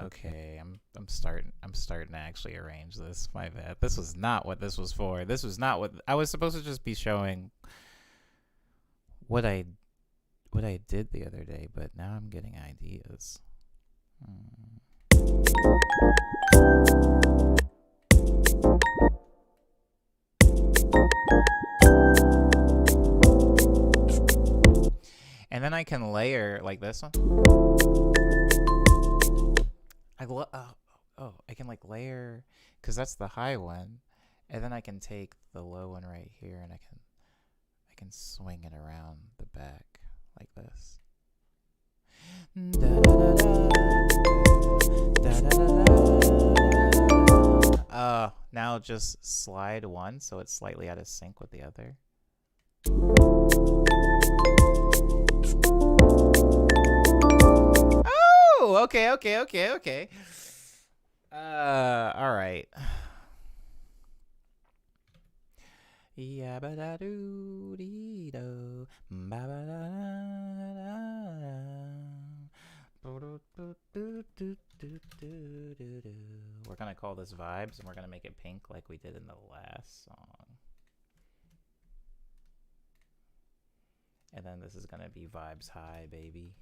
A: Okay, I'm starting to actually arrange this. My bad. This was not what this was for. This was not what I was supposed to just be showing what I did the other day, but now I'm getting ideas. And then I can layer like this one. I can like layer, because that's the high one, and then I can take the low one right here, and I can swing it around the back like this. Now just slide one so it's slightly out of sync with the other. Oh, okay. All right. Yabba-da-doo-dee-do, we're gonna call this Vibes, and we're gonna make it pink like we did in the last song. And then this is gonna be Vibes High, baby.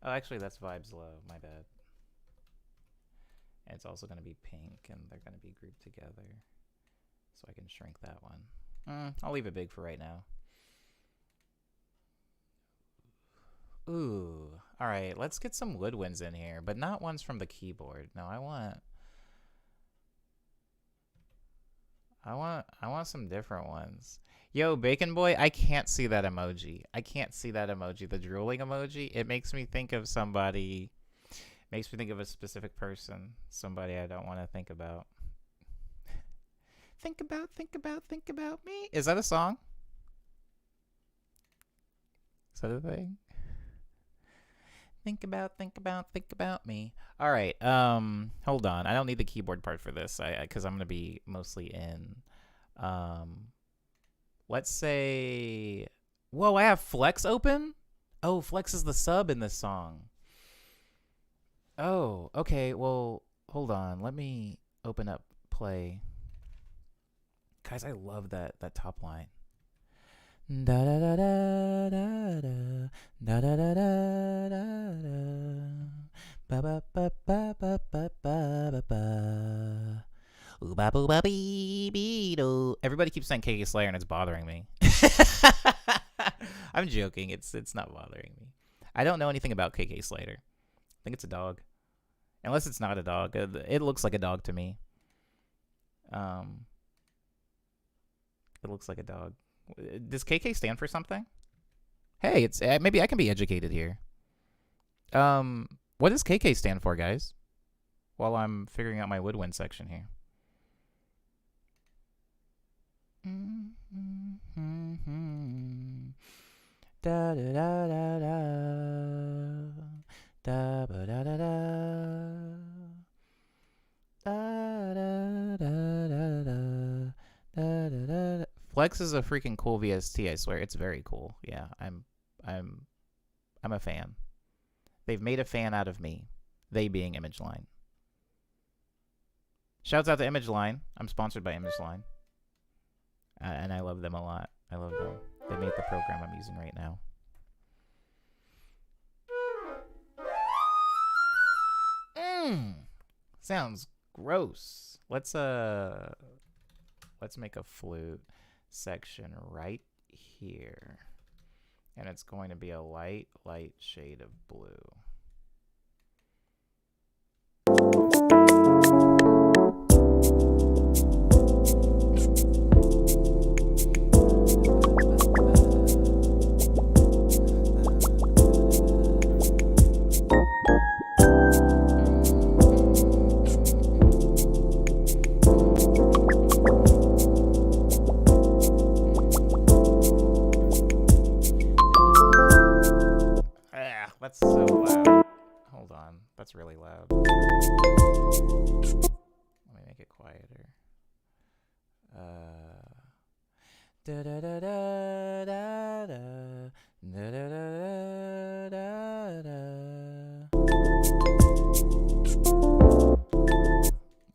A: Oh, actually, that's Vibes Low. My bad. And it's also going to be pink, and they're going to be grouped together. So I can shrink that one. I'll leave it big for right now. Ooh. All right, let's get some woodwinds in here, but not ones from the keyboard. No, I want some different ones. Yo, Bacon Boy, I can't see that emoji. The drooling emoji. It makes me think of somebody. Makes me think of a specific person. Somebody I don't want to think about. Think about me. Is that a song? Is that a thing? Think about me. All right. Hold on. I don't need the keyboard part for this. Because I'm gonna be mostly in. Let's say. Whoa! I have Flex open. Oh, Flex is the sub in this song. Oh, okay. Well, hold on. Let me open up play. Guys, I love that top line. Da da da da da da da da da da da ba ba ba ba ba ba ba ba. Everybody keeps saying KK Slayer, and it's bothering me. I'm joking. It's not bothering me. I don't know anything about KK Slater. I think it's a dog. Unless it's not a dog. It looks like a dog to me. It looks like a dog. Does KK stand for something? Hey, it's maybe I can be educated here. What does KK stand for, guys? while I'm figuring out my woodwind section here. Da da da da da da ba da da da da da da da da da. Flex is a freaking cool VST. I swear, it's very cool. Yeah, I'm a fan. They've made a fan out of me. They being ImageLine. Shouts out to ImageLine. I'm sponsored by ImageLine. And I love them a lot. I love them. They made the program I'm using right now. Sounds gross. Let's make a flute section right here. And it's going to be a light shade of blue. That's so loud. Hold on. That's really loud. Let me make it quieter. Da da da da da da da da da da.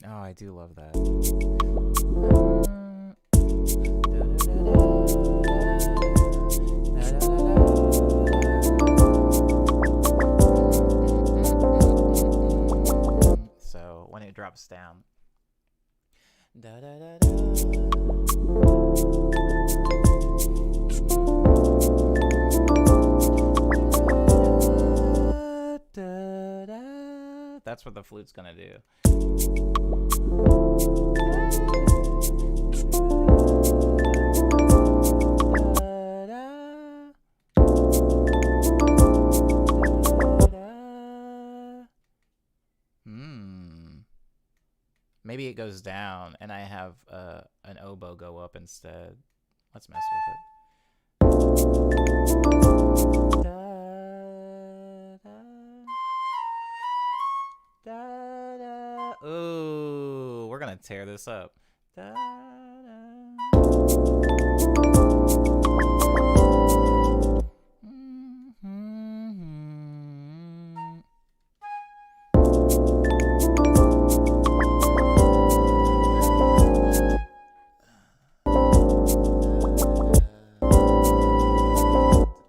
A: Oh, I do love that. So when it drops down, da da da da. Da, da. That's what the flute's gonna do. Da, da. Maybe it goes down and I have an oboe go up instead. Let's mess with it. Da, da. Ooh, we're gonna tear this up. Da, da.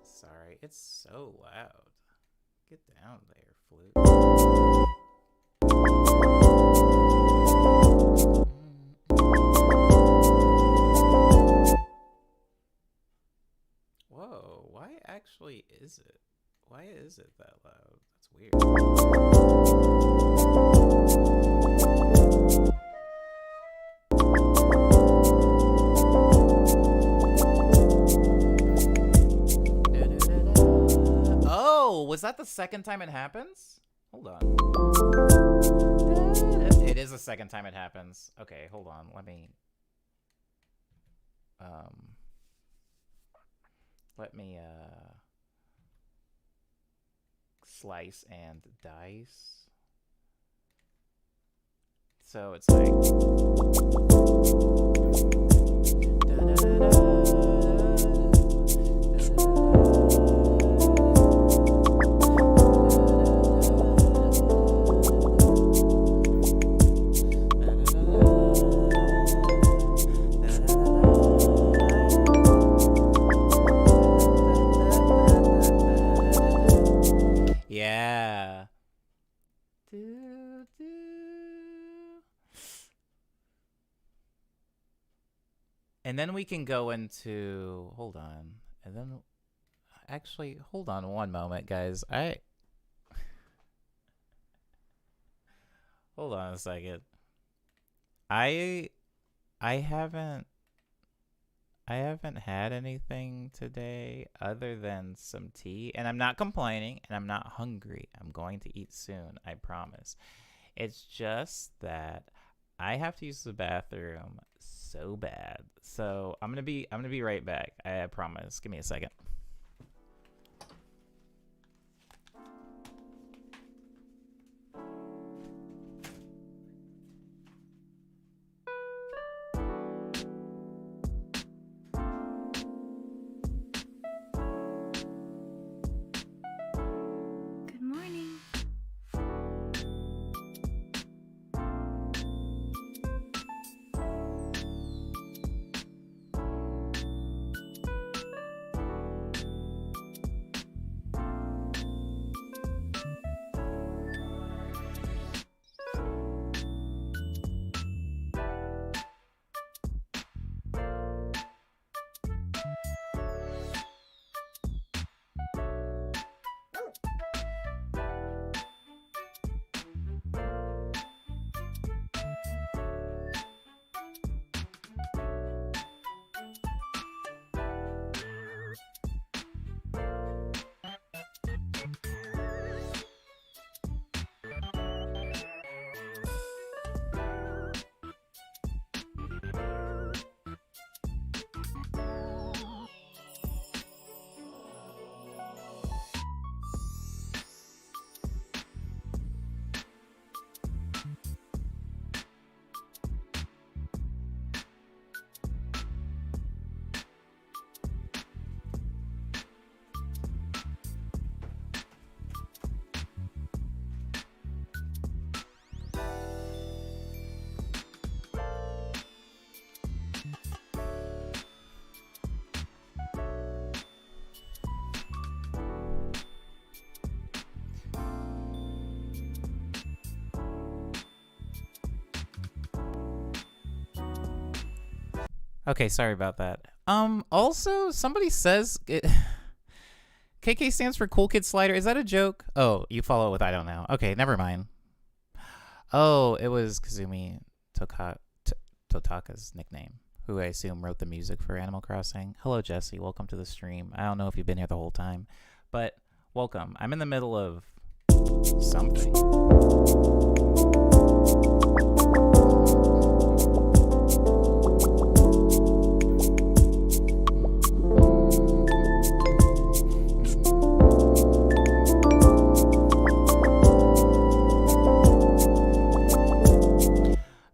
A: Sorry, it's so loud. Get down there, flute. Whoa, why actually is it? Why is it that loud? That's weird. Oh, was that the second time it happens? Hold on. It is the second time it happens. Okay, hold on. Let me slice and dice. So it's like yeah. And then we can go into, hold on. And then, actually, hold on one moment, guys. Hold on a second. I haven't had anything today other than some tea, and I'm not complaining, and I'm not hungry. I'm going to eat soon, I promise. It's just that I have to use the bathroom so bad. So I'm gonna be right back. I promise. Give me a second.
B: Good morning.
A: Okay, sorry about that. Also, somebody says KK stands for Cool Kid Slider. Is that a joke? Oh, you follow it with I don't know. Okay, never mind. Oh, it was Kazumi Totaka's nickname, who I assume wrote the music for Animal Crossing. Hello, Jesse. Welcome to the stream. I don't know if you've been here the whole time, but welcome. I'm in the middle of something.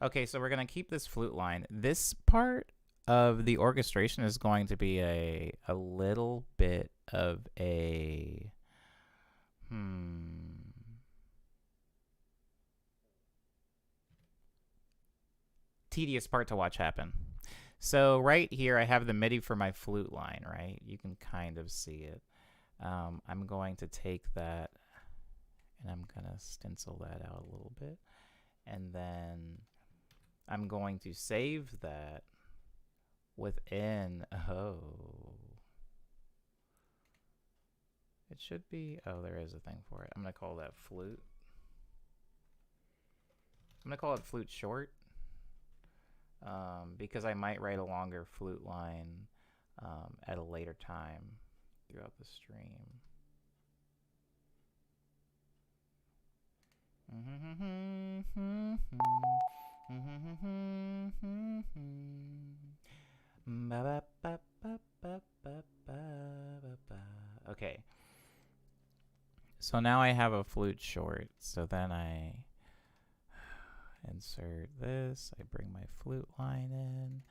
A: Okay, so we're going to keep this flute line. This part of the orchestration is going to be a little bit of a tedious part to watch happen. So right here I have the MIDI for my flute line, right? You can kind of see it. I'm going to take that and I'm going to stencil that out a little bit. And then I'm going to save that within, it should be, there is a thing for it. I'm going to call that flute. I'm going to call it flute short because I might write a longer flute line at a later time throughout the stream. Okay. So now I have a flute short. So then I insert this. I bring my flute line in.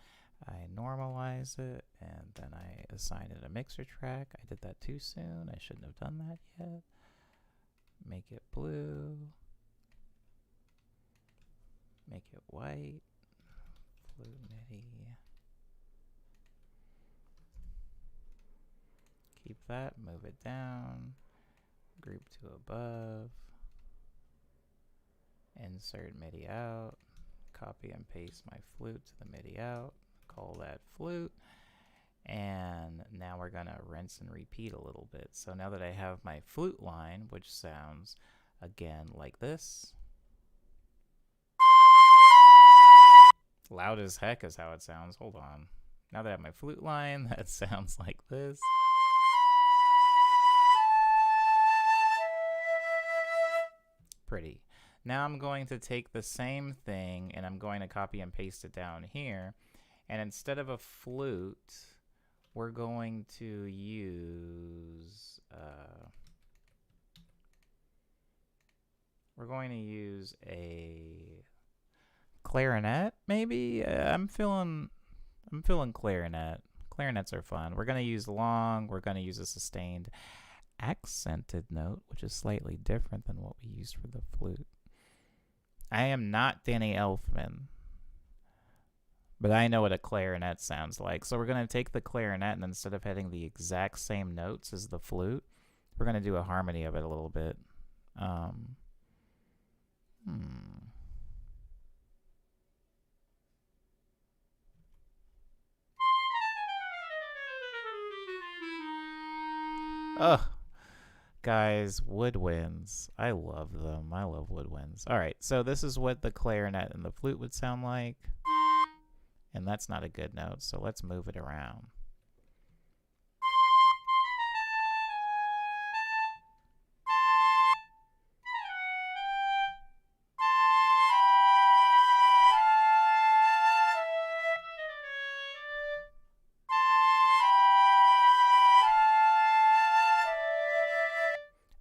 A: I normalize it. And then I assign it a mixer track. I did that too soon. I shouldn't have done that yet. Make it blue. Make it white. Flute MIDI. Keep that. Move it down. Group to above. Insert MIDI out. Copy and paste my flute to the MIDI out. Call that flute. And now we're going to rinse and repeat a little bit. So now that I have my flute line, which sounds again like this. Loud as heck is how it sounds. Hold on. Now that I have my flute line, that sounds like this. Pretty. Now I'm going to take the same thing and I'm going to copy and paste it down here. And instead of a flute, we're going to use a clarinet, maybe. I'm feeling clarinet. Clarinets are fun. We're going to use long. We're going to use a sustained accented note, which is slightly different than what we used for the flute. I am not Danny Elfman, but I know what a clarinet sounds like. So we're going to take the clarinet, and instead of hitting the exact same notes as the flute, we're going to do a harmony of it a little bit. Ugh. Guys, woodwinds. I love them. I love woodwinds. All right, so this is what the clarinet and the flute would sound like. And that's not a good note, so let's move it around.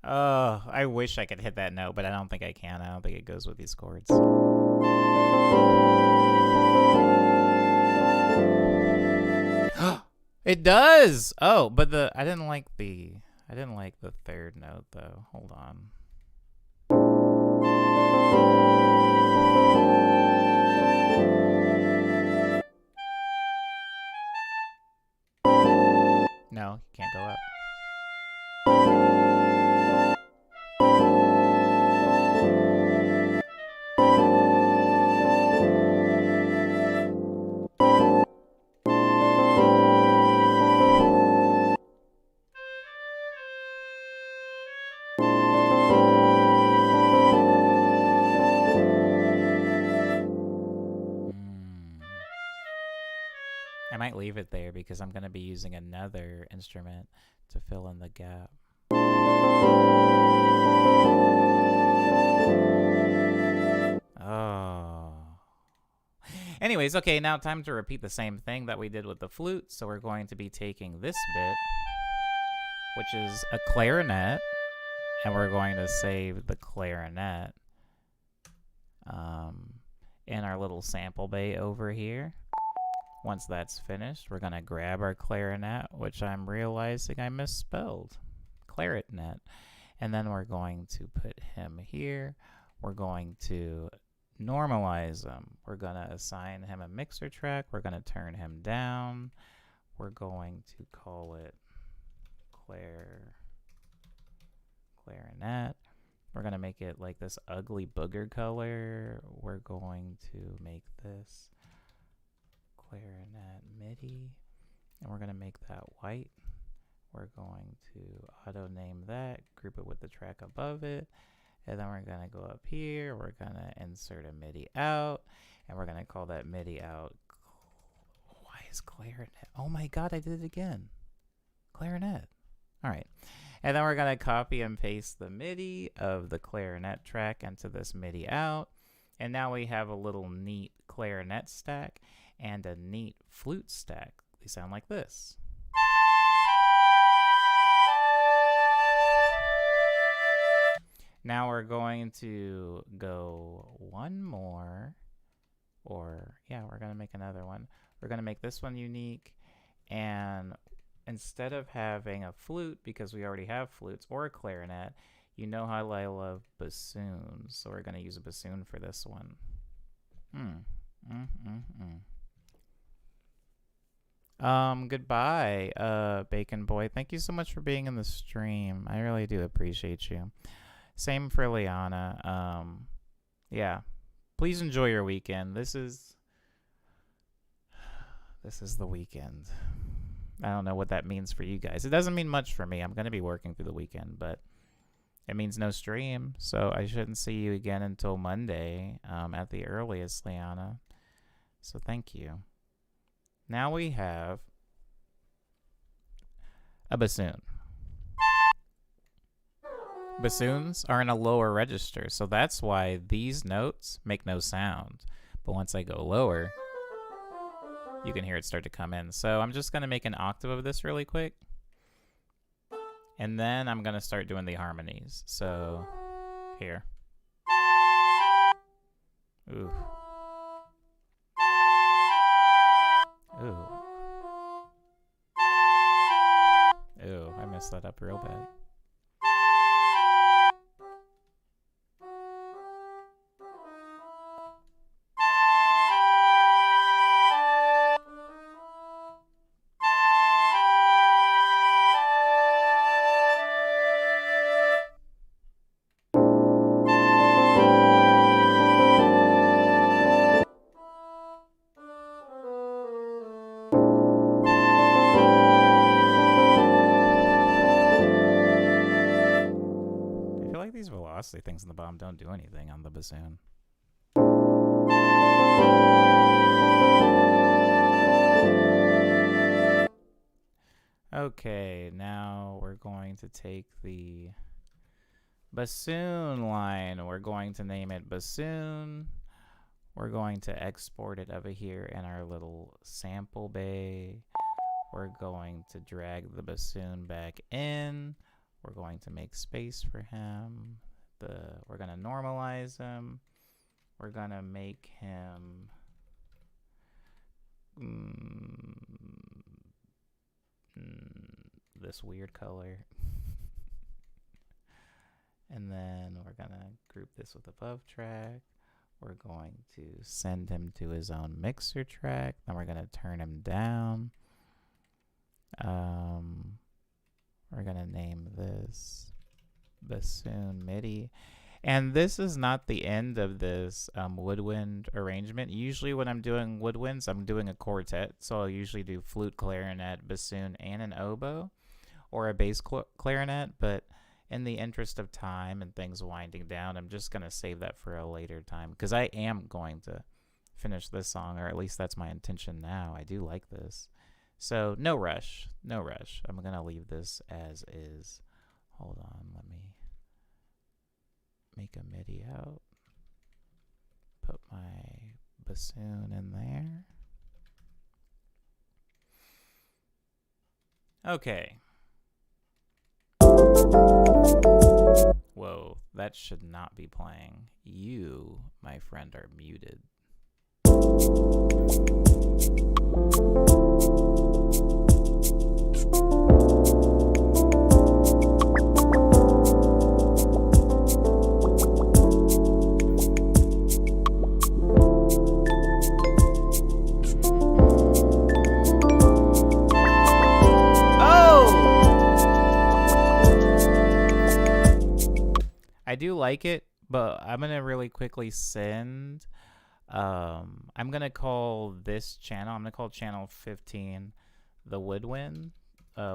A: Oh, I wish I could hit that note, but I don't think I can. I don't think it goes with these chords. It does. Oh, but I didn't like the third note though. Hold on. No, you can't go up. I might leave it there because I'm going to be using another instrument to fill in the gap. Oh. Anyways, okay, now time to repeat the same thing that we did with the flute. So we're going to be taking this bit, which is a clarinet, and we're going to save the clarinet in our little sample bay over here. Once that's finished, we're going to grab our clarinet, which I'm realizing I misspelled. Clarinet. And then we're going to put him here. We're going to normalize him. We're going to assign him a mixer track. We're going to turn him down. We're going to call it clarinet. We're going to make it like this ugly booger color. We're going to make this clarinet MIDI, and we're going to make that white. We're going to auto name that, group it with the track above it, and then we're going to go up here. We're going to insert a MIDI out, and we're going to call that MIDI out. Why is clarinet? Oh my god, I did it again. Clarinet. All right. And then we're going to copy and paste the MIDI of the clarinet track into this MIDI out. And now we have a little neat clarinet stack and a neat flute stack. They sound like this. Now we're going to go one more, or yeah, we're going to make another one. We're going to make this one unique, and instead of having a flute, because we already have flutes, or a clarinet, you know how I love bassoons, so we're going to use a bassoon for this one. Goodbye, Bacon Boy. Thank you so much for being in the stream. I really do appreciate you. Same for Liana. Yeah. Please enjoy your weekend. This is the weekend. I don't know what that means for you guys. It doesn't mean much for me. I'm going to be working through the weekend, but it means no stream, so I shouldn't see you again until Monday at the earliest, Liana. So thank you. Now we have a bassoon. Bassoons are in a lower register, so that's why these notes make no sound. But once I go lower, you can hear it start to come in. So I'm just going to make an octave of this really quick. And then I'm going to start doing the harmonies. So here. Ooh. Ooh. Ooh, I messed that up real bad. These velocity things in the bottom don't do anything on the bassoon. Okay, now we're going to take the bassoon line. We're going to name it bassoon. We're going to export it over here in our little sample bay. We're going to drag the bassoon back in. We're going to make space for him. We're going to normalize him. We're going to make him this weird color. And then we're going to group this with above track. We're going to send him to his own mixer track. Then we're going to turn him down. We're going to name this bassoon MIDI. And this is not the end of this woodwind arrangement. Usually when I'm doing woodwinds, I'm doing a quartet. So I'll usually do flute, clarinet, bassoon, and an oboe, or a bass clarinet. But in the interest of time and things winding down, I'm just going to save that for a later time, because I am going to finish this song, or at least that's my intention now. I do like this. So no rush, no rush. I'm going to leave this as is. Hold on, let me make a MIDI out. Put my bassoon in there. Okay. Whoa, that should not be playing. You, my friend, are muted. I do like it, but I'm going to really quickly send. I'm going to call this channel, I'm going to call channel 15 the woodwinds. Had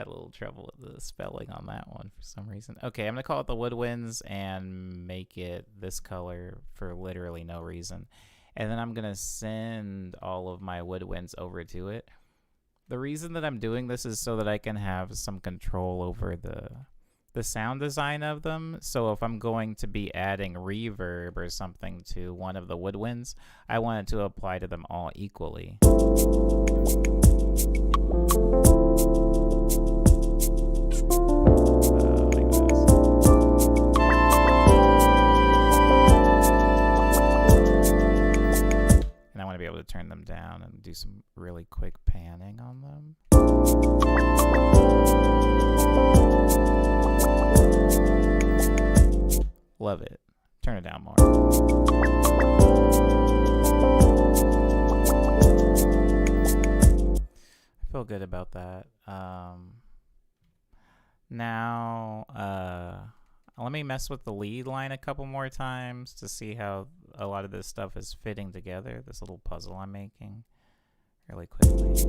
A: a little trouble with the spelling on that one for some reason. Okay, I'm going to call it the woodwinds and make it this color for literally no reason. And then I'm going to send all of my woodwinds over to it. The reason that I'm doing this is so that I can have some control over the sound design of them. So if I'm going to be adding reverb or something to one of the woodwinds, I want it to apply to them all equally. And I want to be able to turn them down and do some really quick panning on them. Love it. Turn it down more. I feel good about that. Now, let me mess with the lead line a couple more times to see how a lot of this stuff is fitting together. This little puzzle I'm making really quickly.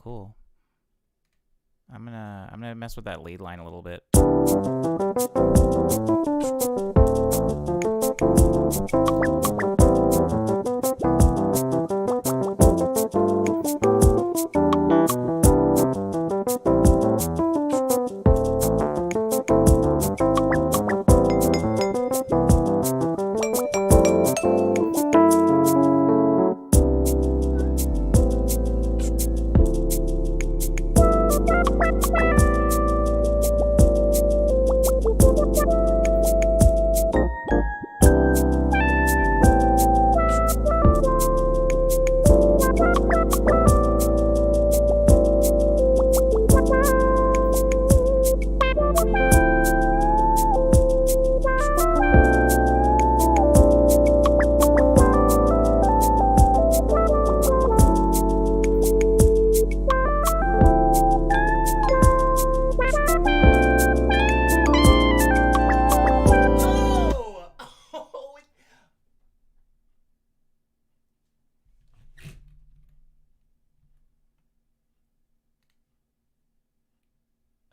A: cool. I'm gonna mess with that lead line a little bit.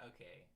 A: Okay.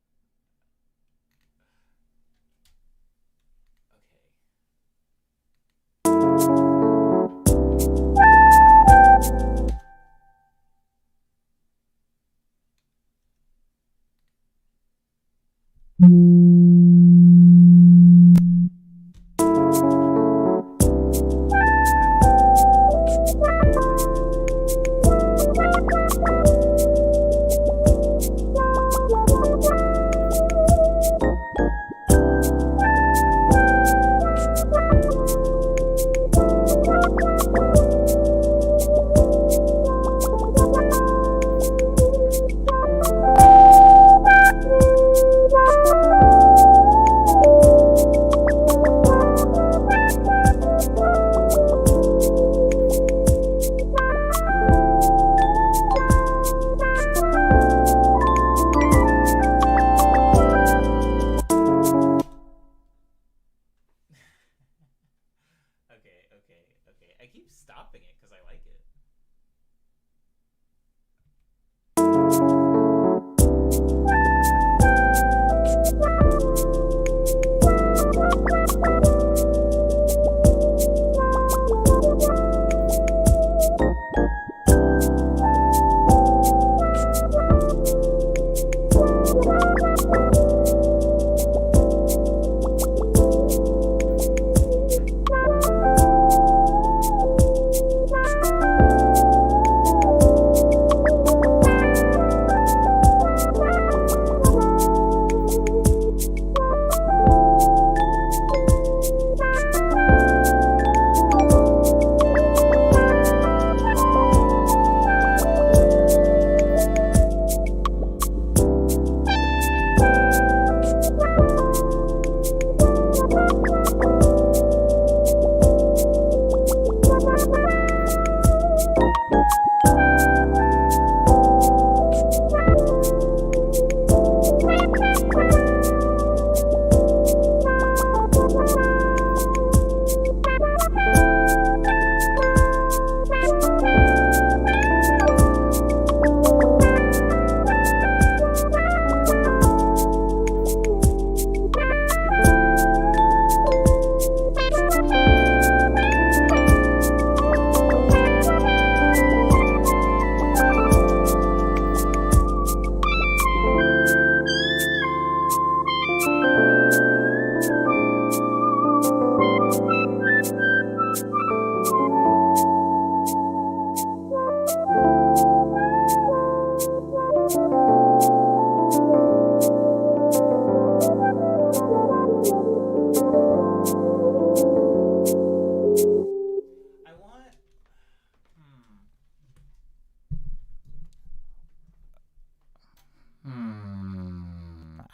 A: Okay. I keep stopping it because I like it.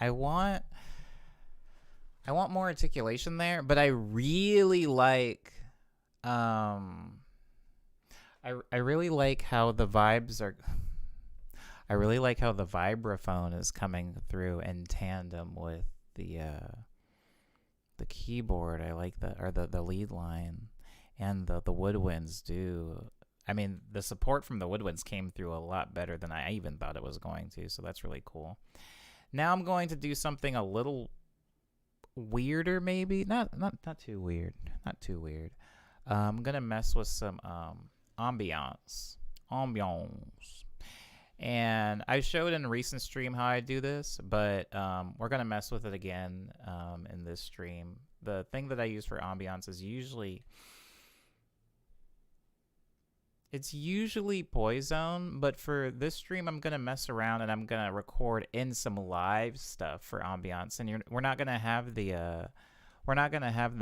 A: I want I want more articulation there, but I really like I really like how the vibes are I really like how the vibraphone is coming through in tandem with the keyboard. I like the lead line, and the woodwinds do I mean, the support from the woodwinds came through a lot better than I even thought it was going to, so that's really cool. Now I'm going to do something a little weirder, maybe. Not too weird. Not too weird. I'm gonna mess with some ambiance. And I showed in a recent stream how I do this, but we're gonna mess with it again in this stream. The thing that I use for ambiance is usually Poison, but for this stream I'm gonna mess around and I'm gonna record in some live stuff for ambiance, and we're not gonna have the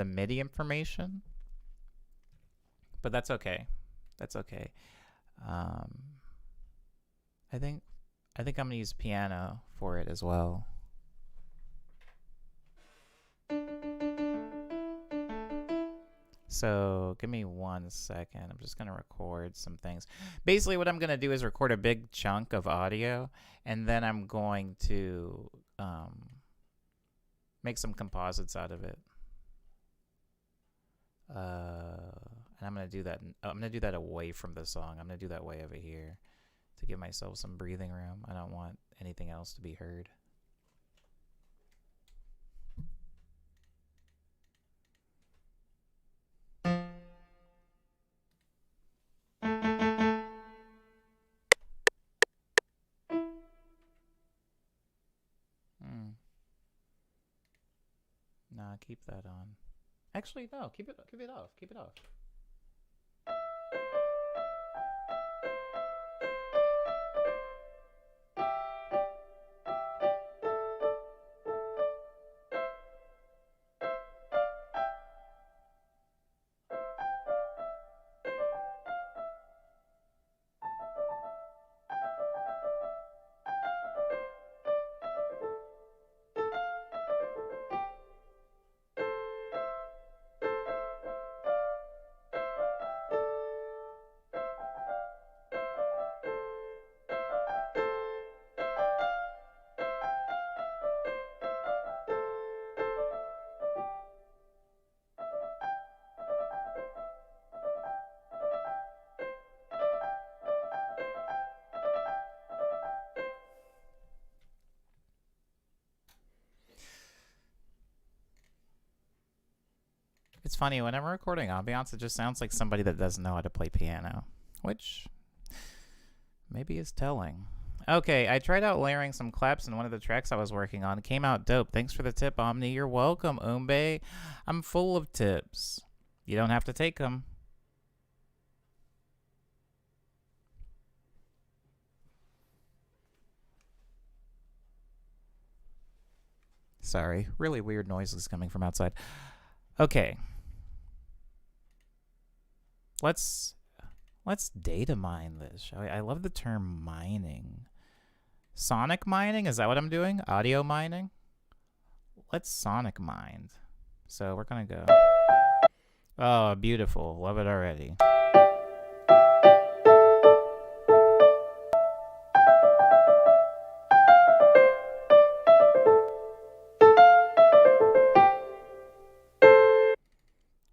A: MIDI information, but that's okay. That's okay. I think I'm gonna use piano for it as well. So give me 1 second. I'm just gonna record some things. Basically, what I'm gonna do is record a big chunk of audio, and then I'm going to make some composites out of it. And I'm gonna do that. I'm gonna do that away from the song. I'm gonna do that way over here to give myself some breathing room. I don't want anything else to be heard. Nah, keep that on. Actually, no, keep it off. Keep it off. It's funny, when I'm recording ambiance, it just sounds like somebody that doesn't know how to play piano, which maybe is telling. Okay, I tried out layering some claps in one of the tracks I was working on. It came out dope. Thanks for the tip, Omni. You're welcome, Umbe. I'm full of tips. You don't have to take them. Sorry, really weird noises coming from outside. Okay. Let's data mine this, shall we? I love the term mining. Sonic mining? Is that what I'm doing? Audio mining? Let's sonic mine. So we're gonna go. Oh, beautiful. Love it already.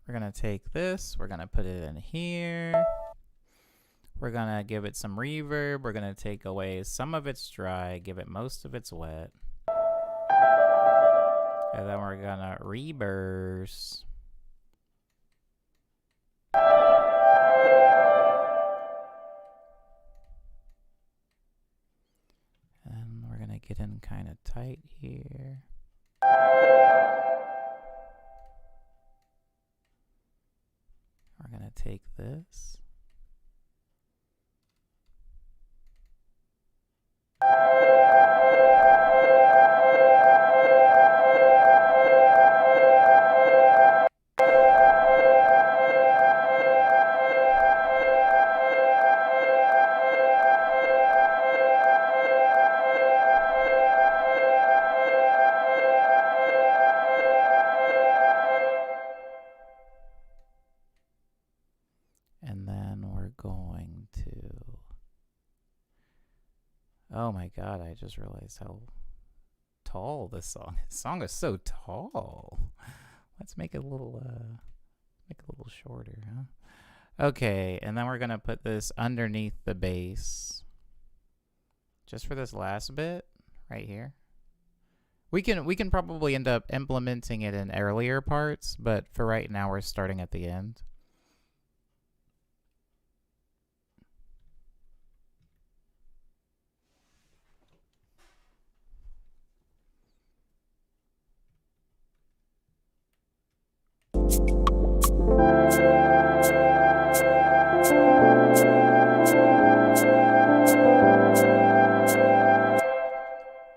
A: We're gonna take this, we're gonna put it in here. We're gonna give it some reverb. We're gonna take away some of its dry, give it most of its wet. And then we're gonna reverse. And we're gonna get in kind of tight here. We're gonna take this. And then we're going to... Oh my god, I just realized how tall this song is. This song is so tall. Let's make it a little shorter, huh? Okay, and then we're gonna put this underneath the bass. Just for this last bit right here. We can probably end up implementing it in earlier parts, but for right now we're starting at the end.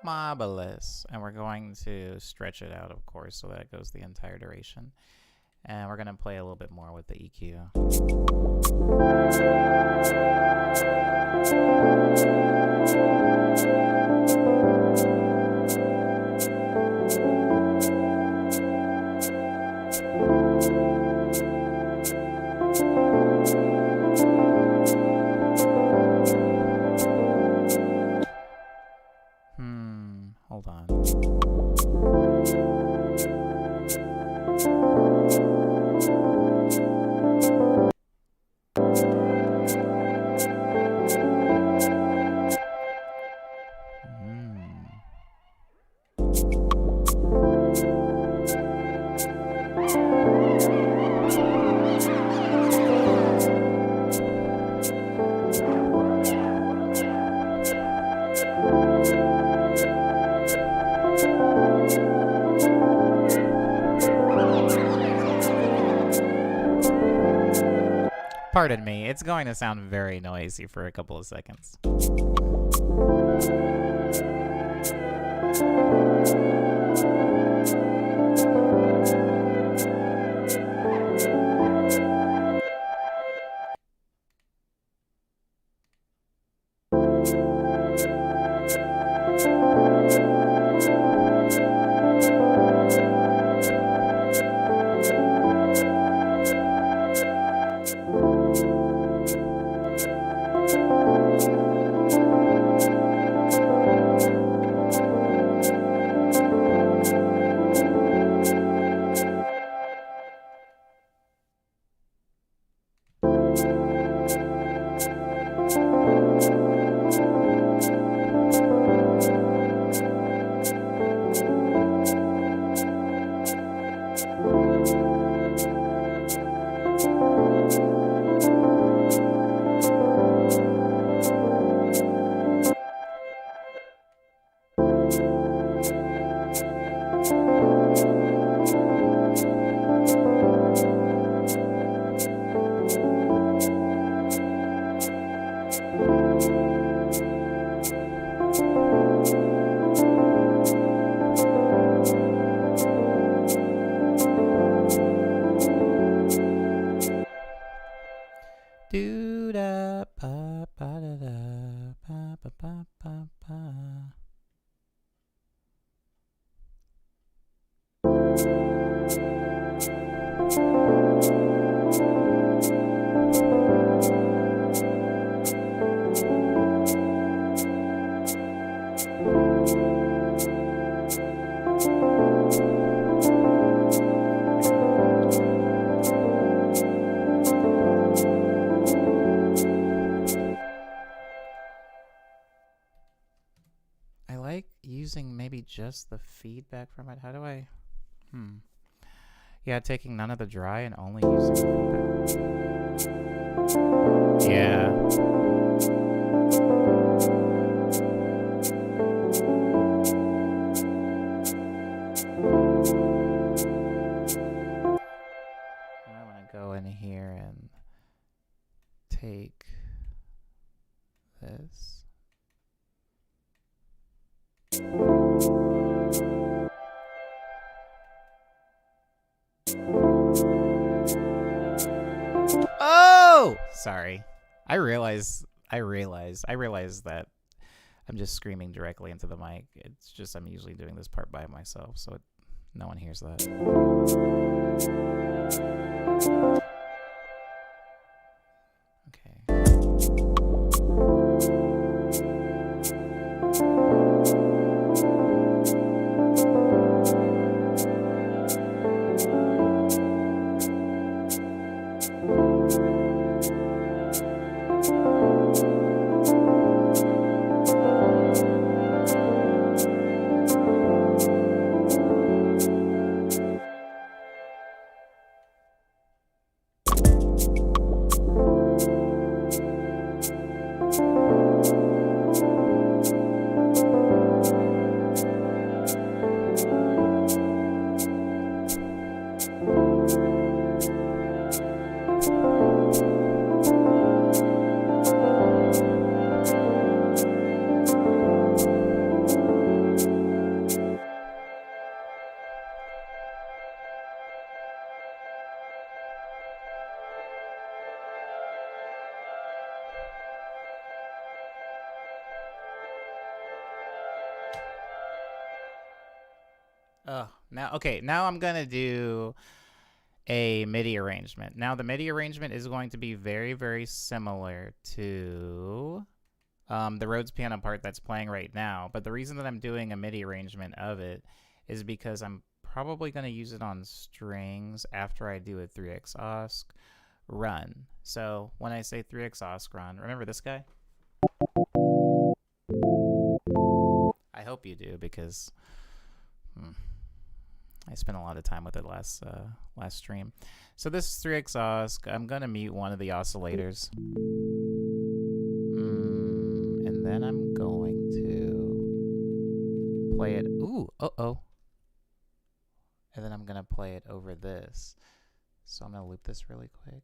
A: Marvelous. And we're going to stretch it out, of course, so that it goes the entire duration. And we're going to play a little bit more with the EQ. Hold on. Pardon me, it's going to sound very noisy for a couple of seconds. Maybe just the feedback from it. How do I? Yeah, taking none of the dry and only using the feedback. Yeah. I want to go in here and take this. Oh! Sorry. I realize that I'm just screaming directly into the mic. It's just I'm usually doing this part by myself, so no one hears that. Okay. Now, okay, now I'm gonna do a MIDI arrangement. Now, the MIDI arrangement is going to be very, very similar to the Rhodes piano part that's playing right now. But the reason that I'm doing a MIDI arrangement of it is because I'm probably going to use it on strings after I do a 3x osc run. So when I say 3x osc run, remember this guy? I hope you do, because I spent a lot of time with it last stream. So this is 3x osc. I'm going to mute one of the oscillators. And then I'm going to play it. Ooh, uh-oh. And then I'm going to play it over this. So I'm going to loop this really quick.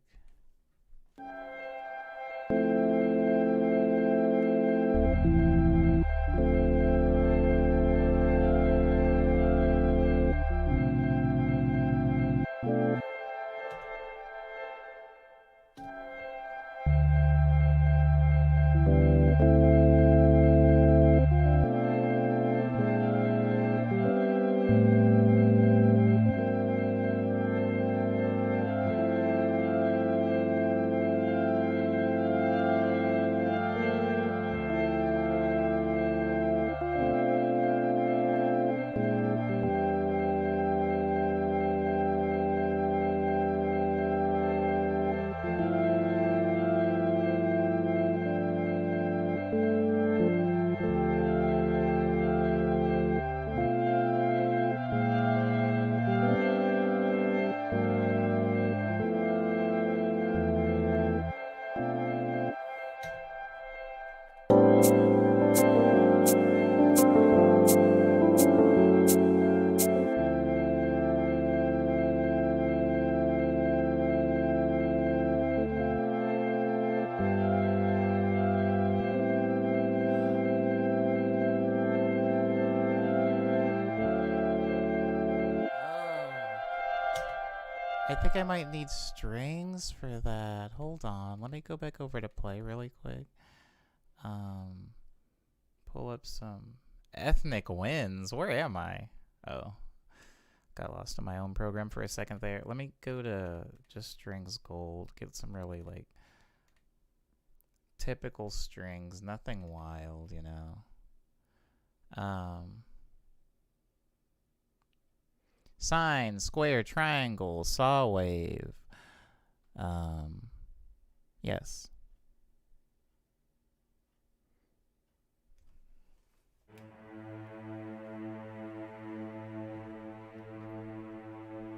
A: I think I might need strings for that. Hold on. Let me go back over to play really quick. Pull up some ethnic winds. Where am I? Oh, got lost in my own program for a second there. Let me go to just strings gold. Get some really like typical strings. Nothing wild, you know. Sine, square, triangle, saw wave. Yes.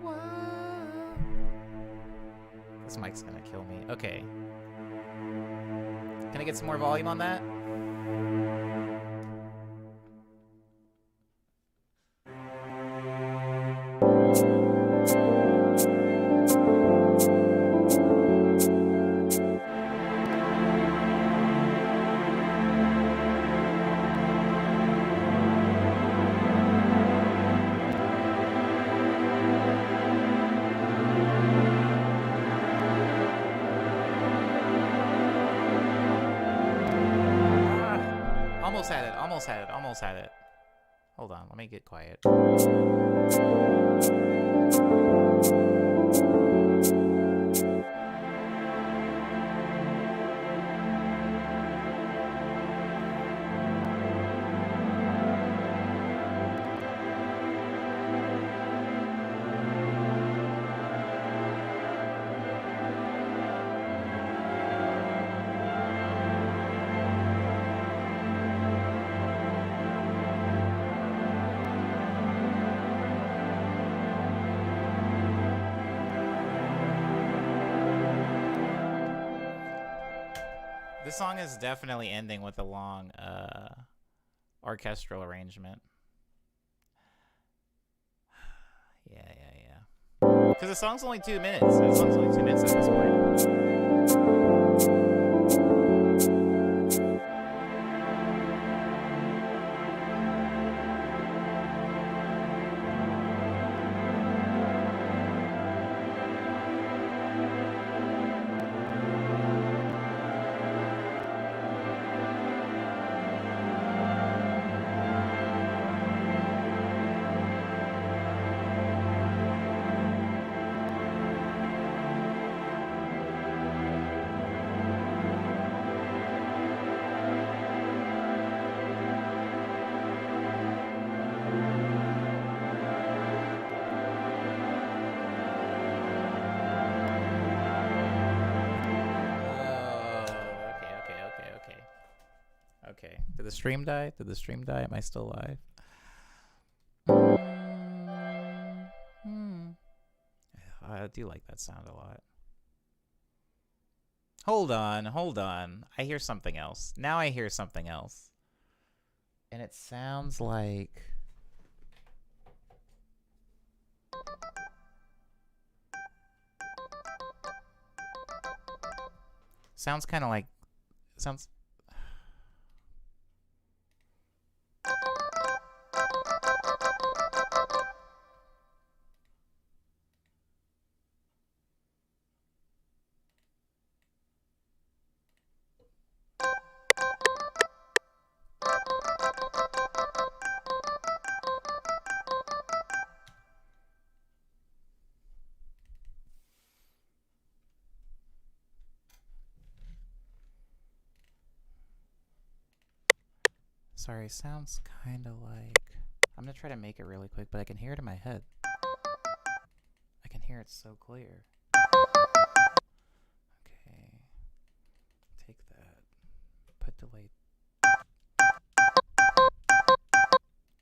A: What? This mic's gonna kill me. Okay. Can I get some more volume on that? Almost had it. Hold on, let me get quiet. This song is definitely ending with a long orchestral arrangement. Yeah. Because the song's only 2 minutes. The song's only 2 minutes at this point. Did the stream die? Did the stream die? Am I still live? I do like that sound a lot. Hold on, hold on. I hear something else. Now I hear something else. And it sounds like... Sounds kind of like... Sounds... Sorry, sounds kind of like... I'm going to try to make it really quick, but I can hear it in my head. I can hear it so clear. Okay. Take that. Put delay...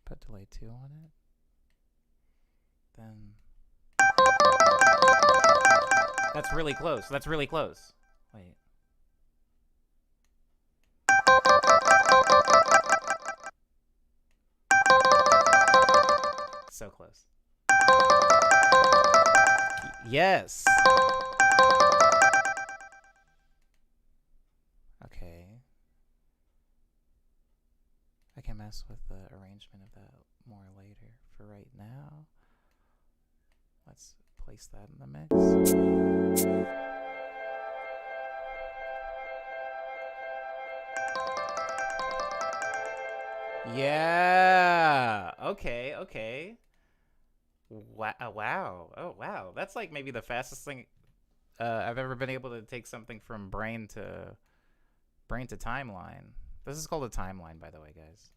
A: Put delay 2 on it. Then... That's really close. That's really close. Wait. So close. Yes. Okay. I can mess with the arrangement of that more later. For right now, let's place that in the mix. Yeah. Okay, okay. Wow. Oh, wow. That's like maybe the fastest thing I've ever been able to take something from brain to timeline. This is called a timeline, by the way, guys.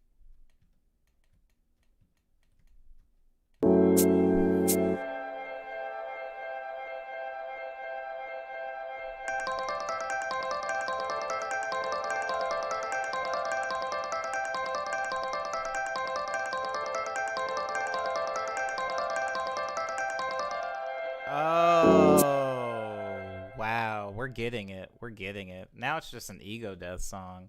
A: Oh, wow. We're getting it. We're getting it. Now it's just an ego death song.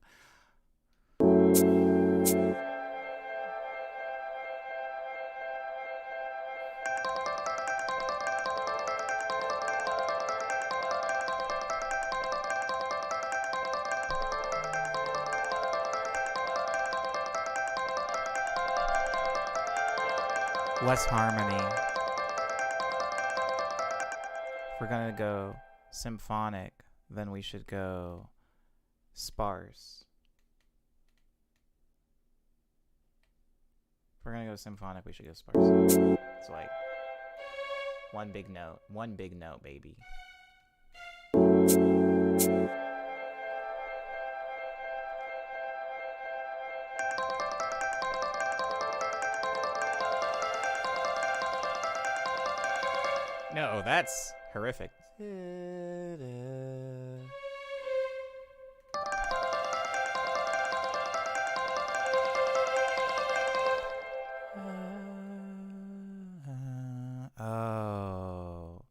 A: Less harmony. If we're gonna go symphonic, then we should go sparse. If we're gonna go symphonic, we should go sparse. It's like one big note, baby. No, that's horrific. Oh.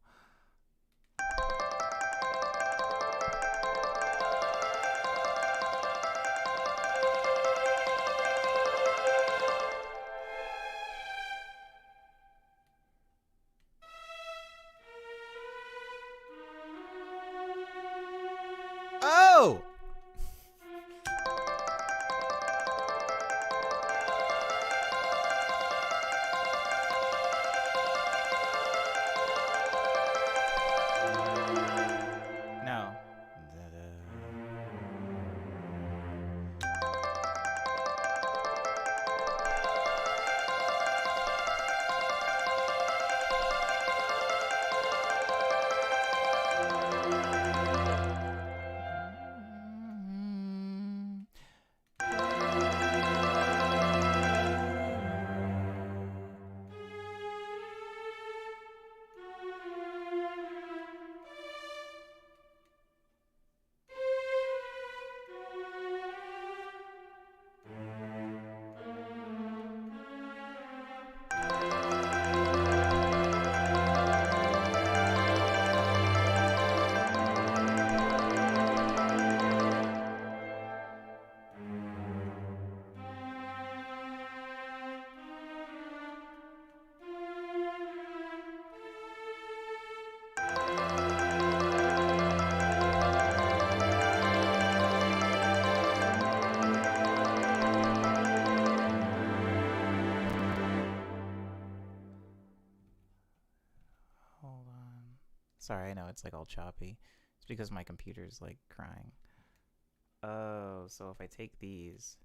A: Sorry, I know it's like all choppy. It's because my computer's like crying. Oh, so if I take these.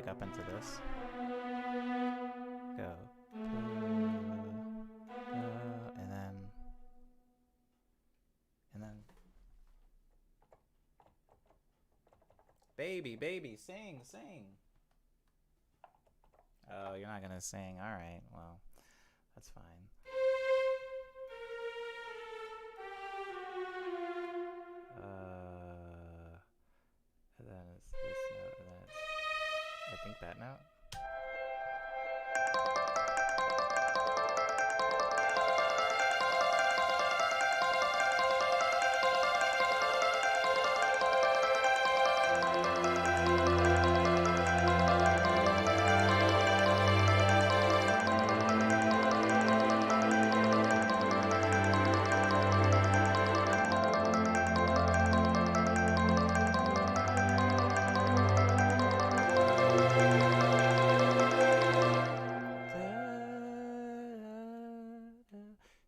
A: Up into this. Go. And then. Baby, sing. Oh, you're not gonna sing. Alright, well, that's fine. And then it's this note, and then it's, I think, that note.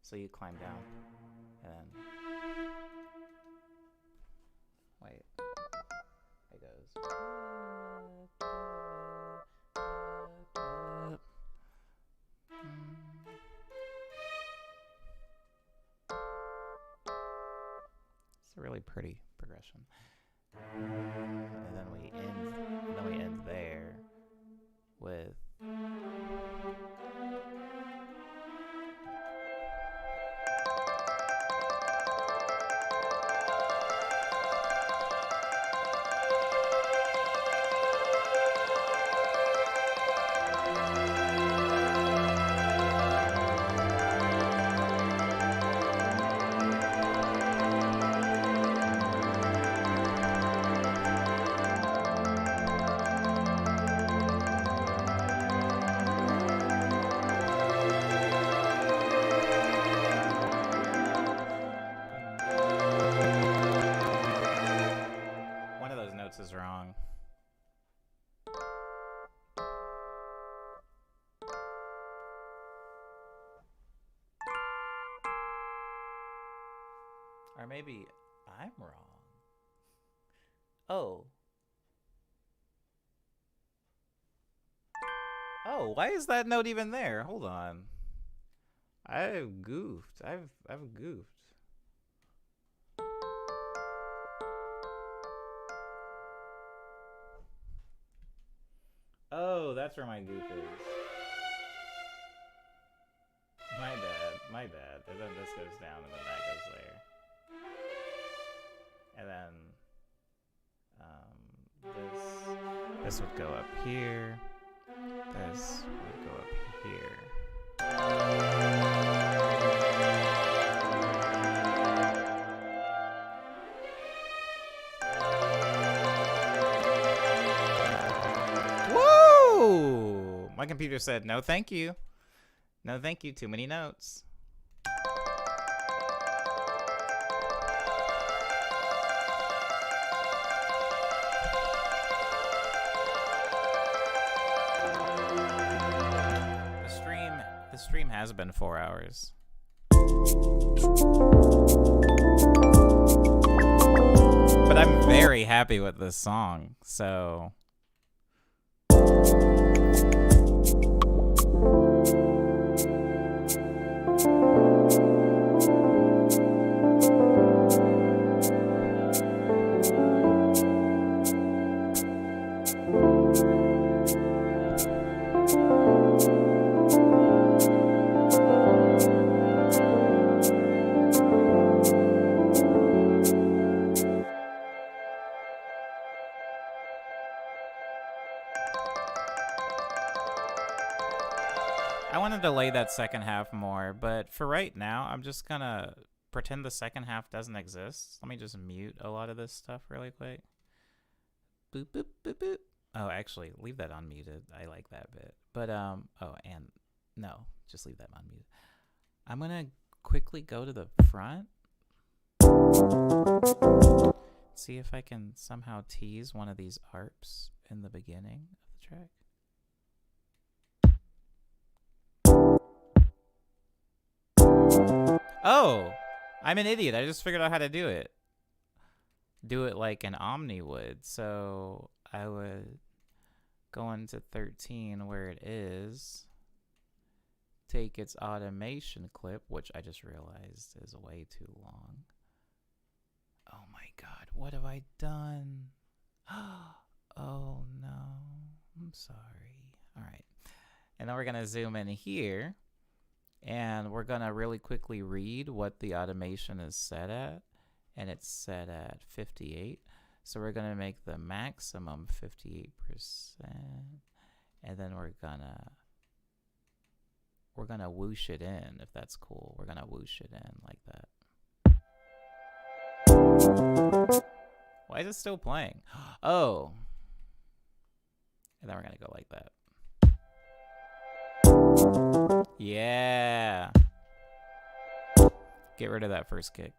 A: So you climb down, and then wait, it goes. It's a really pretty progression, and then we end there with. Is wrong. Or maybe I'm wrong. Oh. Oh, why is that note even there? Hold on. I've goofed. I've goofed. Oh, that's where my goof is. My bad. And then this goes down, and then that goes there. And then, this would go up here. This would go up here. My computer said, no thank you. No thank you, too many notes. The stream has been 4 hours. But I'm very happy with this song, so... want to delay that second half more, but for right now, I'm just gonna pretend the second half doesn't exist. Let me just mute a lot of this stuff really quick. Boop, boop, boop, boop. Oh, actually, leave that unmuted. I like that bit. But, oh, and no, just leave that unmuted. I'm gonna quickly go to the front. See if I can somehow tease one of these ARPs in the beginning of the track. Oh, I'm an idiot. I just figured out how to do it. Do it like an Omni would. So I would go into 13 where it is, take its automation clip, which I just realized is way too long. Oh my God, what have I done? Oh no, I'm sorry. All right. And then we're going to zoom in here. And we're going to really quickly read what the automation is set at. And it's set at 58. So we're going to make the maximum 58%. And then we're going to whoosh it in, if that's cool. We're going to whoosh it in like that. Why is it still playing? Oh. And then we're going to go like that. Yeah. Get rid of that first kick.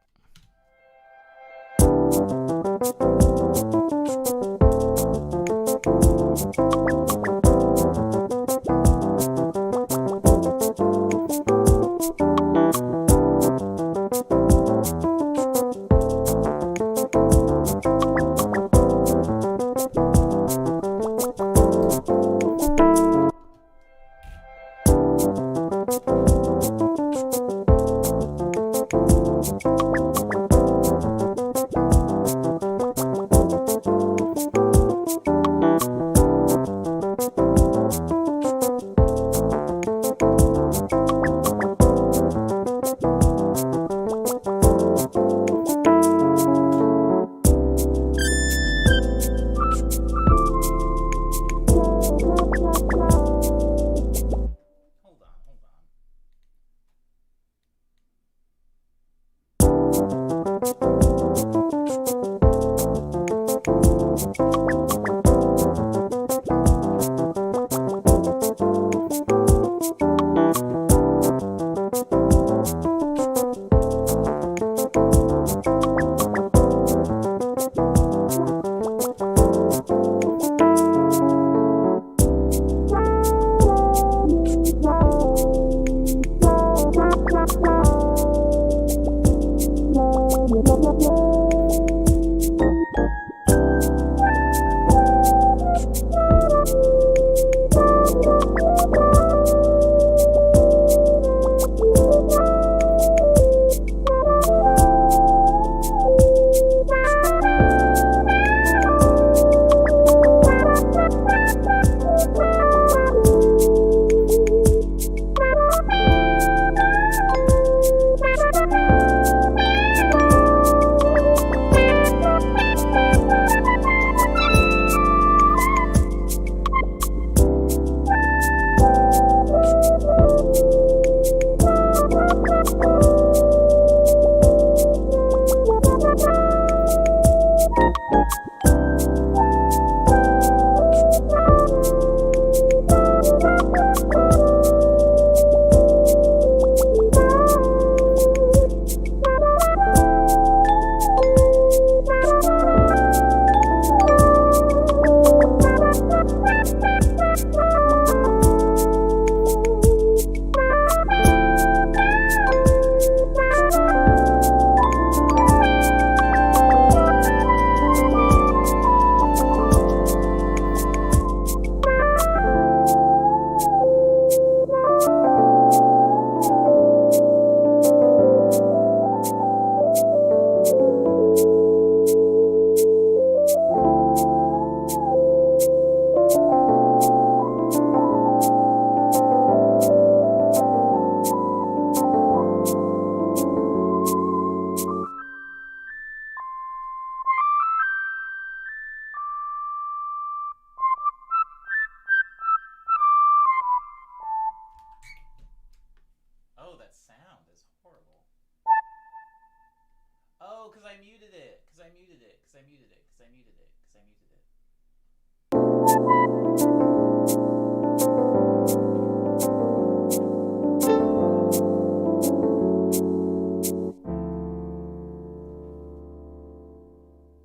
A: because I muted it.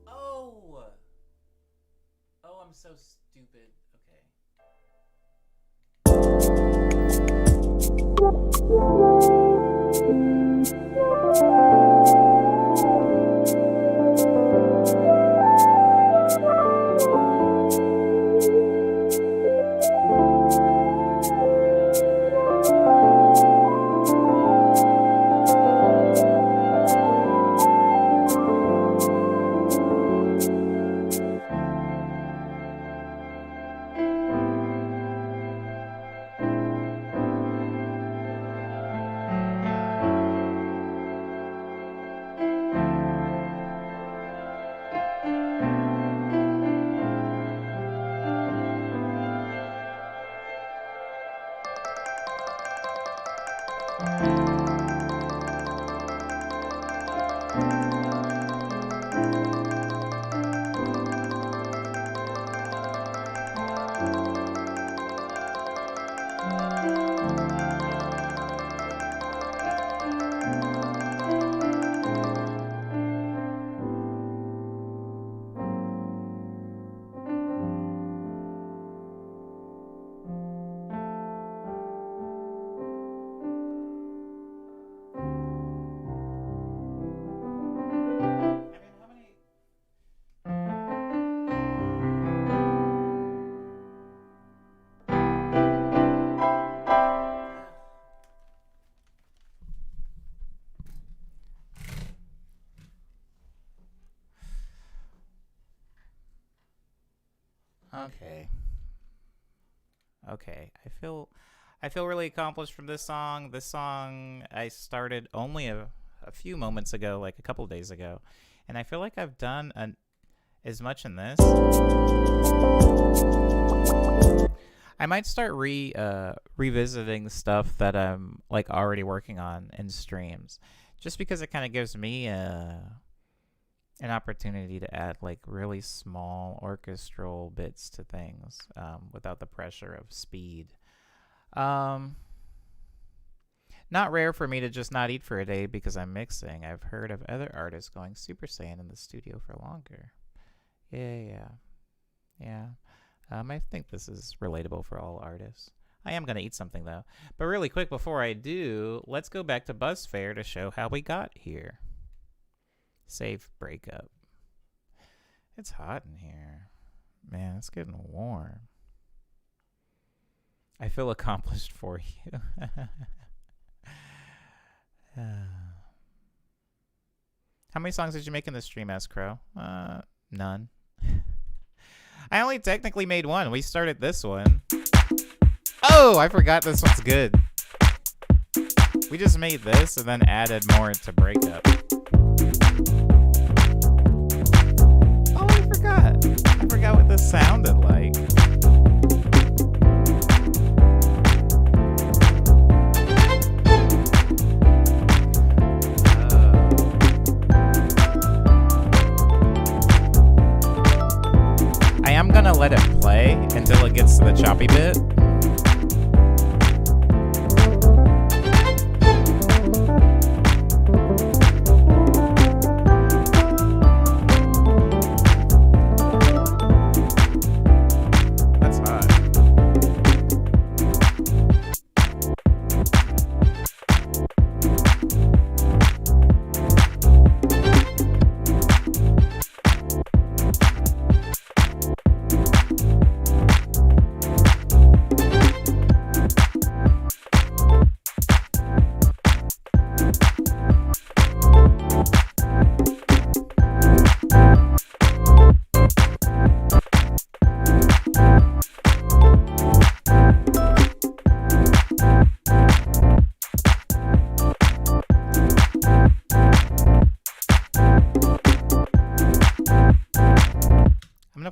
A: Oh! Oh, I'm so stupid. Okay. Okay. Okay. I feel really accomplished from this song. This song I started only a few moments ago, like a couple of days ago, and I feel like I've done as much in this. I might start revisiting stuff that I'm like already working on in streams, just because it kind of gives me an opportunity to add like really small orchestral bits to things without the pressure of speed. Not rare for me to just not eat for a day because I'm mixing. I've heard of other artists going Super Saiyan in the studio for longer. Yeah. I think this is relatable for all artists. I am going to eat something though. But really quick before I do, let's go back to BuzzFair to show how we got here. Safe breakup. It's hot in here. Man, it's getting warm. I feel accomplished for you. How many songs did you make in this stream, S. Crow? None. I only technically made one. We started this one. Oh, I forgot this one's good. We just made this and then added more to breakup. Oh, I forgot. I forgot what this sounded like. I'm gonna let it play until it gets to the choppy bit. That's hot.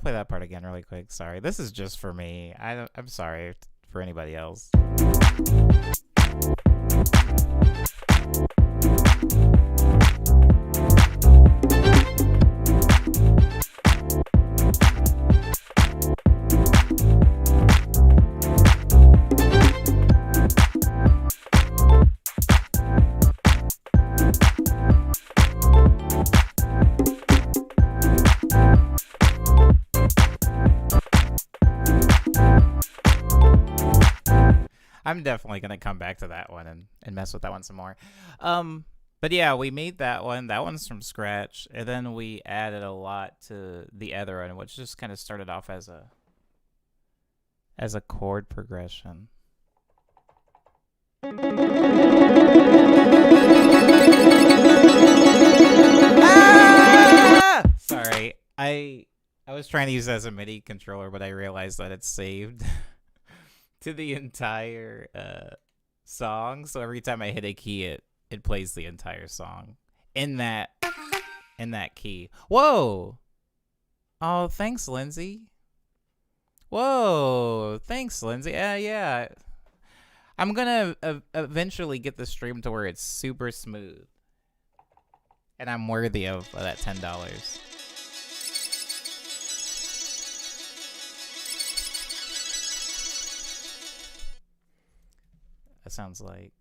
A: Play that part again really quick. Sorry, this is just for me. I'm sorry for anybody else. I'm definitely gonna come back to that one and mess with that one some more. But yeah, we made that one. That one's from scratch, and then we added a lot to the other one, which just kind of started off as a chord progression. Ah! Sorry, I was trying to use it as a MIDI controller, but I realized that it's saved to the entire song. So every time I hit a key, it plays the entire song in that key. Whoa! Oh, thanks, Lindsay. Whoa, thanks, Lindsay. Yeah. I'm gonna eventually get the stream to where it's super smooth, and I'm worthy of that $10. That sounds like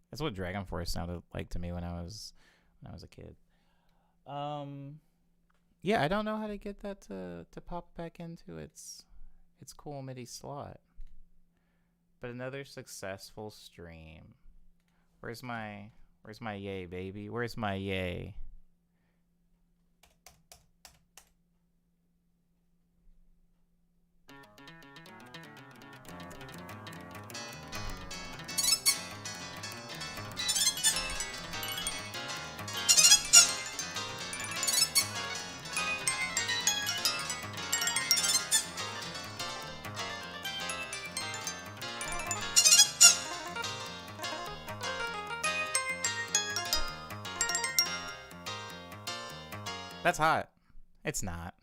A: that's what Dragon Force sounded like to me when I was a kid. Yeah, I don't know how to get that to pop back into its cool MIDI slot. But another successful stream. Where's my yay, baby? Where's my yay? That's hot. It's not.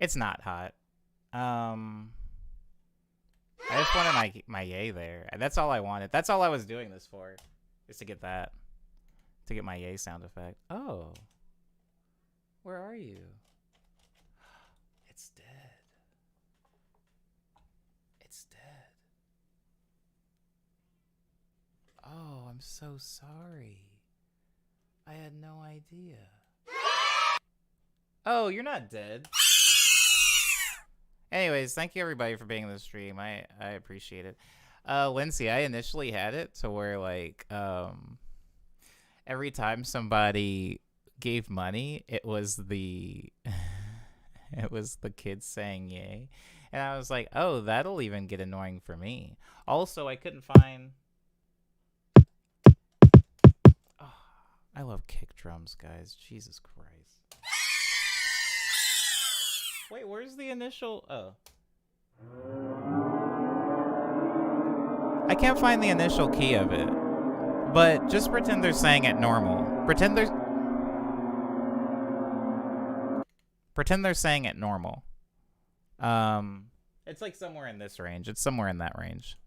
A: It's not hot. I just wanted my yay there. That's all I wanted. That's all I was doing this for. Is to get that. To get my yay sound effect. Oh. Where are you? It's dead. It's dead. Oh, I'm so sorry. I had no idea. Oh, you're not dead. Anyways, thank you everybody for being in the stream. I appreciate it. Lindsay, I initially had it to where like every time somebody gave money, it was the kids saying yay. And I was like, "Oh, that'll even get annoying for me." Also, I couldn't find Oh, I love kick drums, guys. Jesus Christ. Wait, where's the initial? Oh. I can't find the initial key of it. But just pretend they're saying it normal. Pretend they're saying it normal. It's like somewhere in this range. It's somewhere in that range.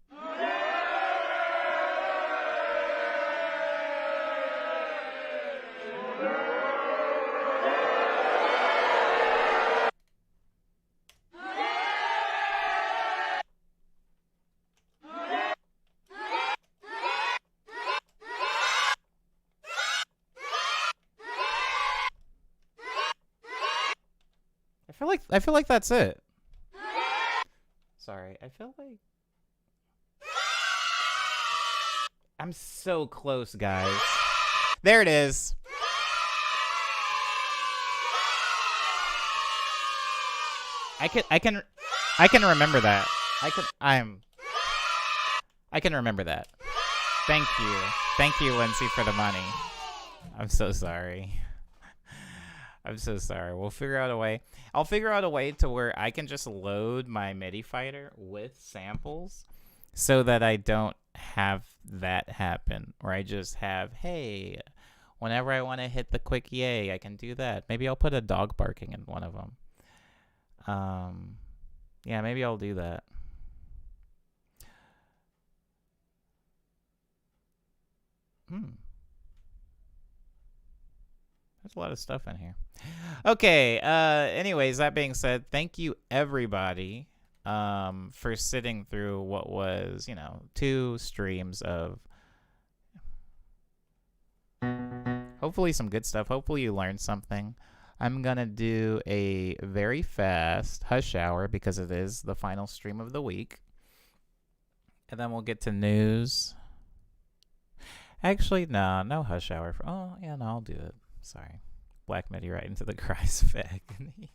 A: I feel like that's it. Sorry, I feel like I'm so close, guys. There it is. I can remember that. I can remember that. Thank you, Lindsay, for the money. I'm so sorry. I'm so sorry. We'll figure out a way. I'll figure out a way to where I can just load my MIDI fighter with samples so that I don't have that happen. Or I just have, hey, whenever I want to hit the quick yay, I can do that. Maybe I'll put a dog barking in one of them. Yeah, maybe I'll do that. There's a lot of stuff in here. Okay, anyways, that being said, thank you everybody for sitting through what was, 2 streams of hopefully some good stuff. Hopefully you learned something. I'm going to do a very fast hush hour because it is the final stream of the week. And then we'll get to news. Actually, no hush hour. Oh, yeah, no, I'll do it. Sorry. Black Midi right into the cries of agony.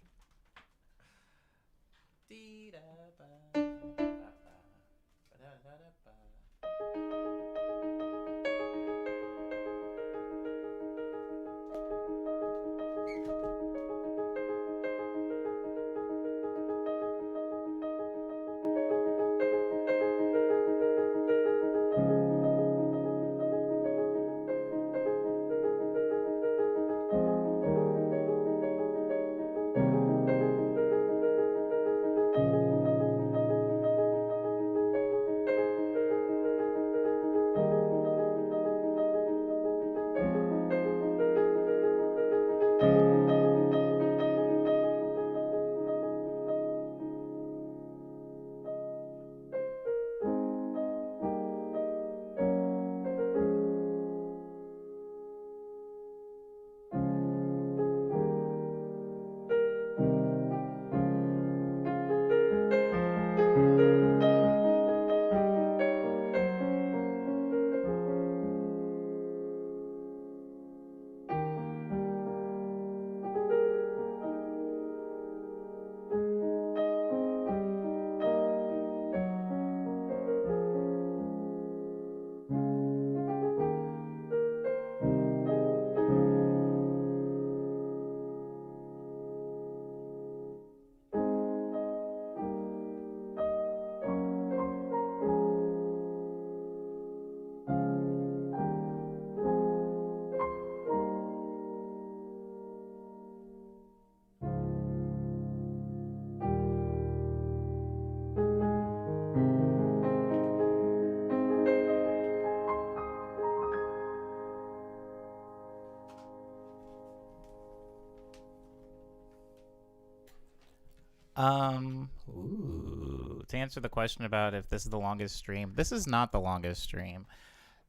A: To answer the question about if this is the longest stream, this is not the longest stream.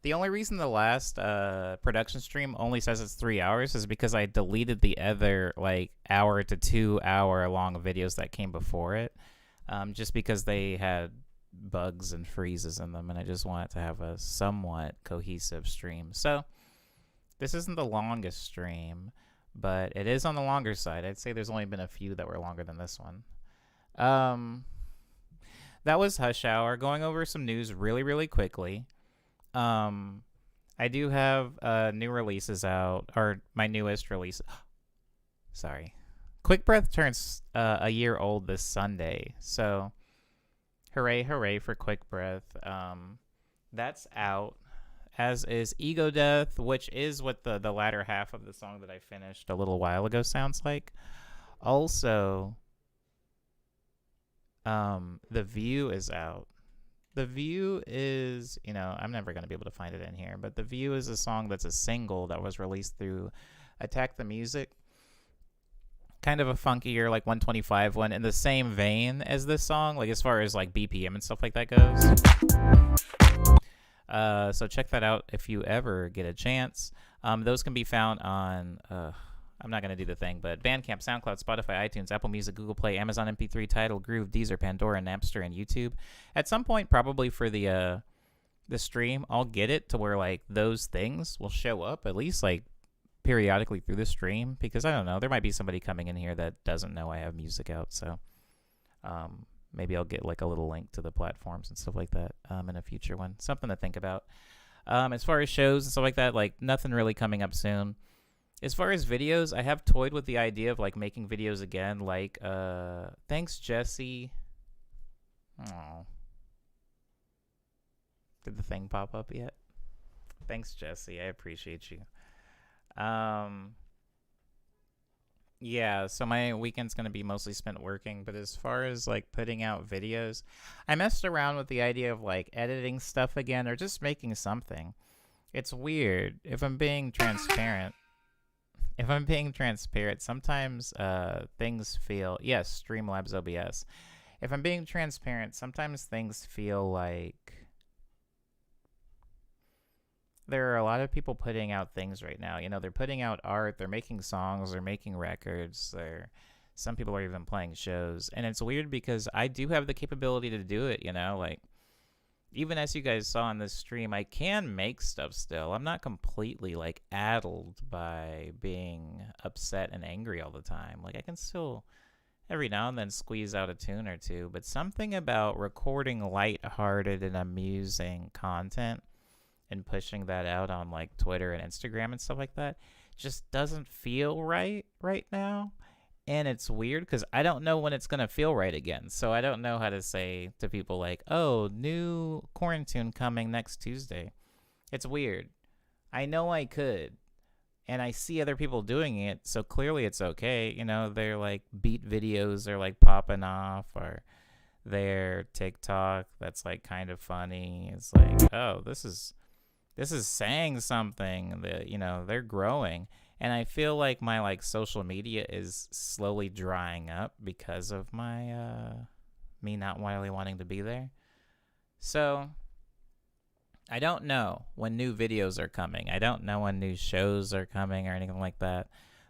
A: The only reason the last production stream only says it's 3 hours is because I deleted the other like hour to 2 hour long videos that came before it, just because they had bugs and freezes in them, and I just wanted to have a somewhat cohesive stream. So this isn't the longest stream, but it is on the longer side. I'd say there's only been a few that were longer than this one. That was Hush Hour. Going over some news really, really quickly. I do have new releases out, or my newest release. Sorry. Quick Breath turns a year old this Sunday, so hooray, hooray for Quick Breath. That's out, as is Ego Death, which is what the latter half of the song that I finished a little while ago sounds like. Also, The View is out. The View is, I'm never going to be able to find it in here, but The View is a song that's a single that was released through Attack the Music. Kind of a funkier, like 125 one, in the same vein as this song, like as far as like BPM and stuff like that goes. So check that out if you ever get a chance. Those can be found on, I'm not going to do the thing, but Bandcamp, SoundCloud, Spotify, iTunes, Apple Music, Google Play, Amazon MP3, Tidal, Groove, Deezer, Pandora, Napster, and YouTube. At some point, probably for the stream, I'll get it to where like those things will show up at least like periodically through the stream, because I don't know, there might be somebody coming in here that doesn't know I have music out, so maybe I'll get like a little link to the platforms and stuff like that in a future one. Something to think about. As far as shows and stuff like that, like nothing really coming up soon. As far as videos, I have toyed with the idea of like making videos again, like thanks Jesse. Oh, did the thing pop up yet? Thanks Jesse, I appreciate you. Yeah, so my weekend's going to be mostly spent working, but as far as like putting out videos, I messed around with the idea of like editing stuff again or just making something. It's weird. If I'm being transparent, sometimes things feel, yes, Streamlabs OBS. If I'm being transparent, sometimes things feel like there are a lot of people putting out things right now. They're putting out art, they're making songs, they're making records, some people are even playing shows. And it's weird because I do have the capability to do it, like even as you guys saw in this stream, I can make stuff still. I'm not completely like addled by being upset and angry all the time. Like I can still every now and then squeeze out a tune or two, but something about recording lighthearted and amusing content and pushing that out on like Twitter and Instagram and stuff like that just doesn't feel right now. And it's weird because I don't know when it's going to feel right again. So I don't know how to say to people like, oh, new quarantine coming next Tuesday. It's weird. I know I could. And I see other people doing it. So clearly it's okay. You know, their like beat videos are like popping off, or their TikTok that's like kind of funny. It's like, oh, this is saying something that, you know, they're growing. And I feel like my like social media is slowly drying up because of my me not really wanting to be there. So I don't know when new videos are coming. I don't know when new shows are coming or anything like that.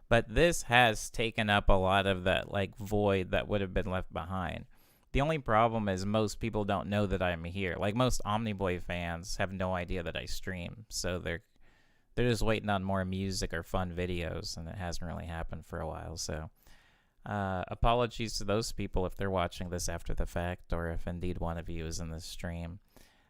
A: But this has taken up a lot of that like void that would have been left behind. The only problem is most people don't know that I'm here. Like most Omniboy fans have no idea that I stream. So they're just waiting on more music or fun videos, and it hasn't really happened for a while. So apologies to those people if they're watching this after the fact, or if indeed one of you is in this stream.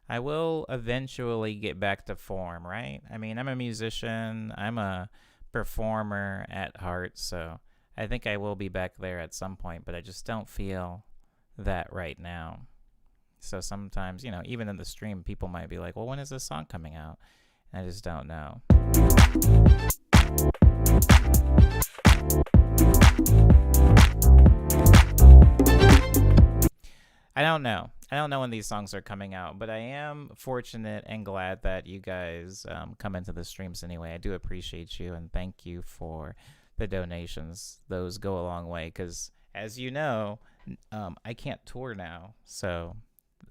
A: I will eventually get back to form, right? I mean, I'm a musician. I'm a performer at heart, so I think I will be back there at some point, but I just don't feel that right now. So sometimes, you know, even in the stream, people might be like, well, when is this song coming out? I just don't know. I don't know. I don't know when these songs are coming out, but I am fortunate and glad that you guys come into the streams anyway. I do appreciate you, and thank you for the donations. Those go a long way because, as you know, I can't tour now. So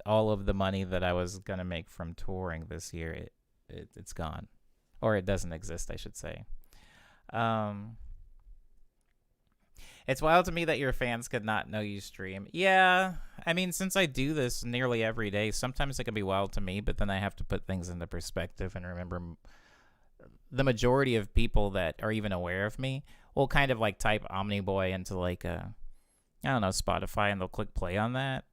A: all of the money that I was going to make from touring this year, it's gone, or it doesn't exist, I should say. It's wild to me that your fans could not know you stream. Yeah, I mean, since I do this nearly every day, sometimes it can be wild to me, but then I have to put things into perspective and remember the majority of people that are even aware of me will kind of like type Omniboy into like I don't know, Spotify, and they'll click play on that.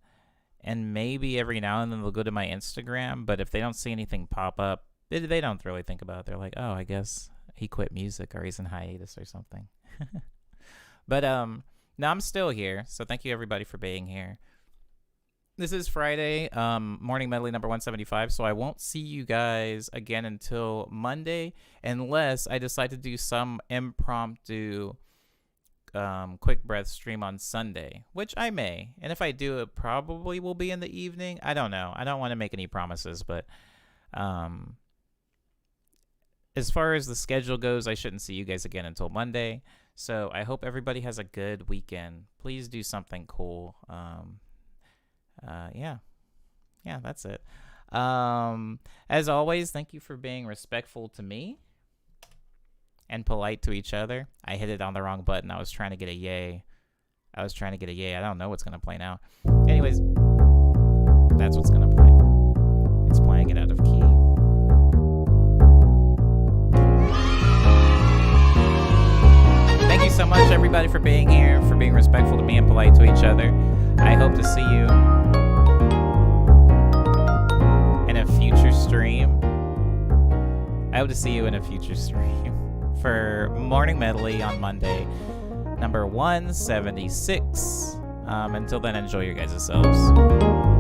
A: And maybe every now and then they'll go to my Instagram, but if they don't see anything pop up, they don't really think about it. They're like, oh, I guess he quit music or he's in hiatus or something. But no, I'm still here. So thank you everybody for being here. This is Friday, morning medley number 175. So I won't see you guys again until Monday, unless I decide to do some impromptu quick breath stream on Sunday, which I may. And if I do, it probably will be in the evening. I don't know. I don't want to make any promises, but as far as the schedule goes, I shouldn't see you guys again until Monday. So I hope everybody has a good weekend. Please do something cool. Yeah, that's it. As always, thank you for being respectful to me and polite to each other. I hit it on the wrong button. I was trying to get a yay. I don't know what's going to play now. Anyways, that's what's going to play. It's playing it out of key. Thank you so much, everybody, for being here, for being respectful to me and polite to each other. I hope to see you in a future stream. For Morning Medley on Monday, number 176. Until then, enjoy your guys' selves.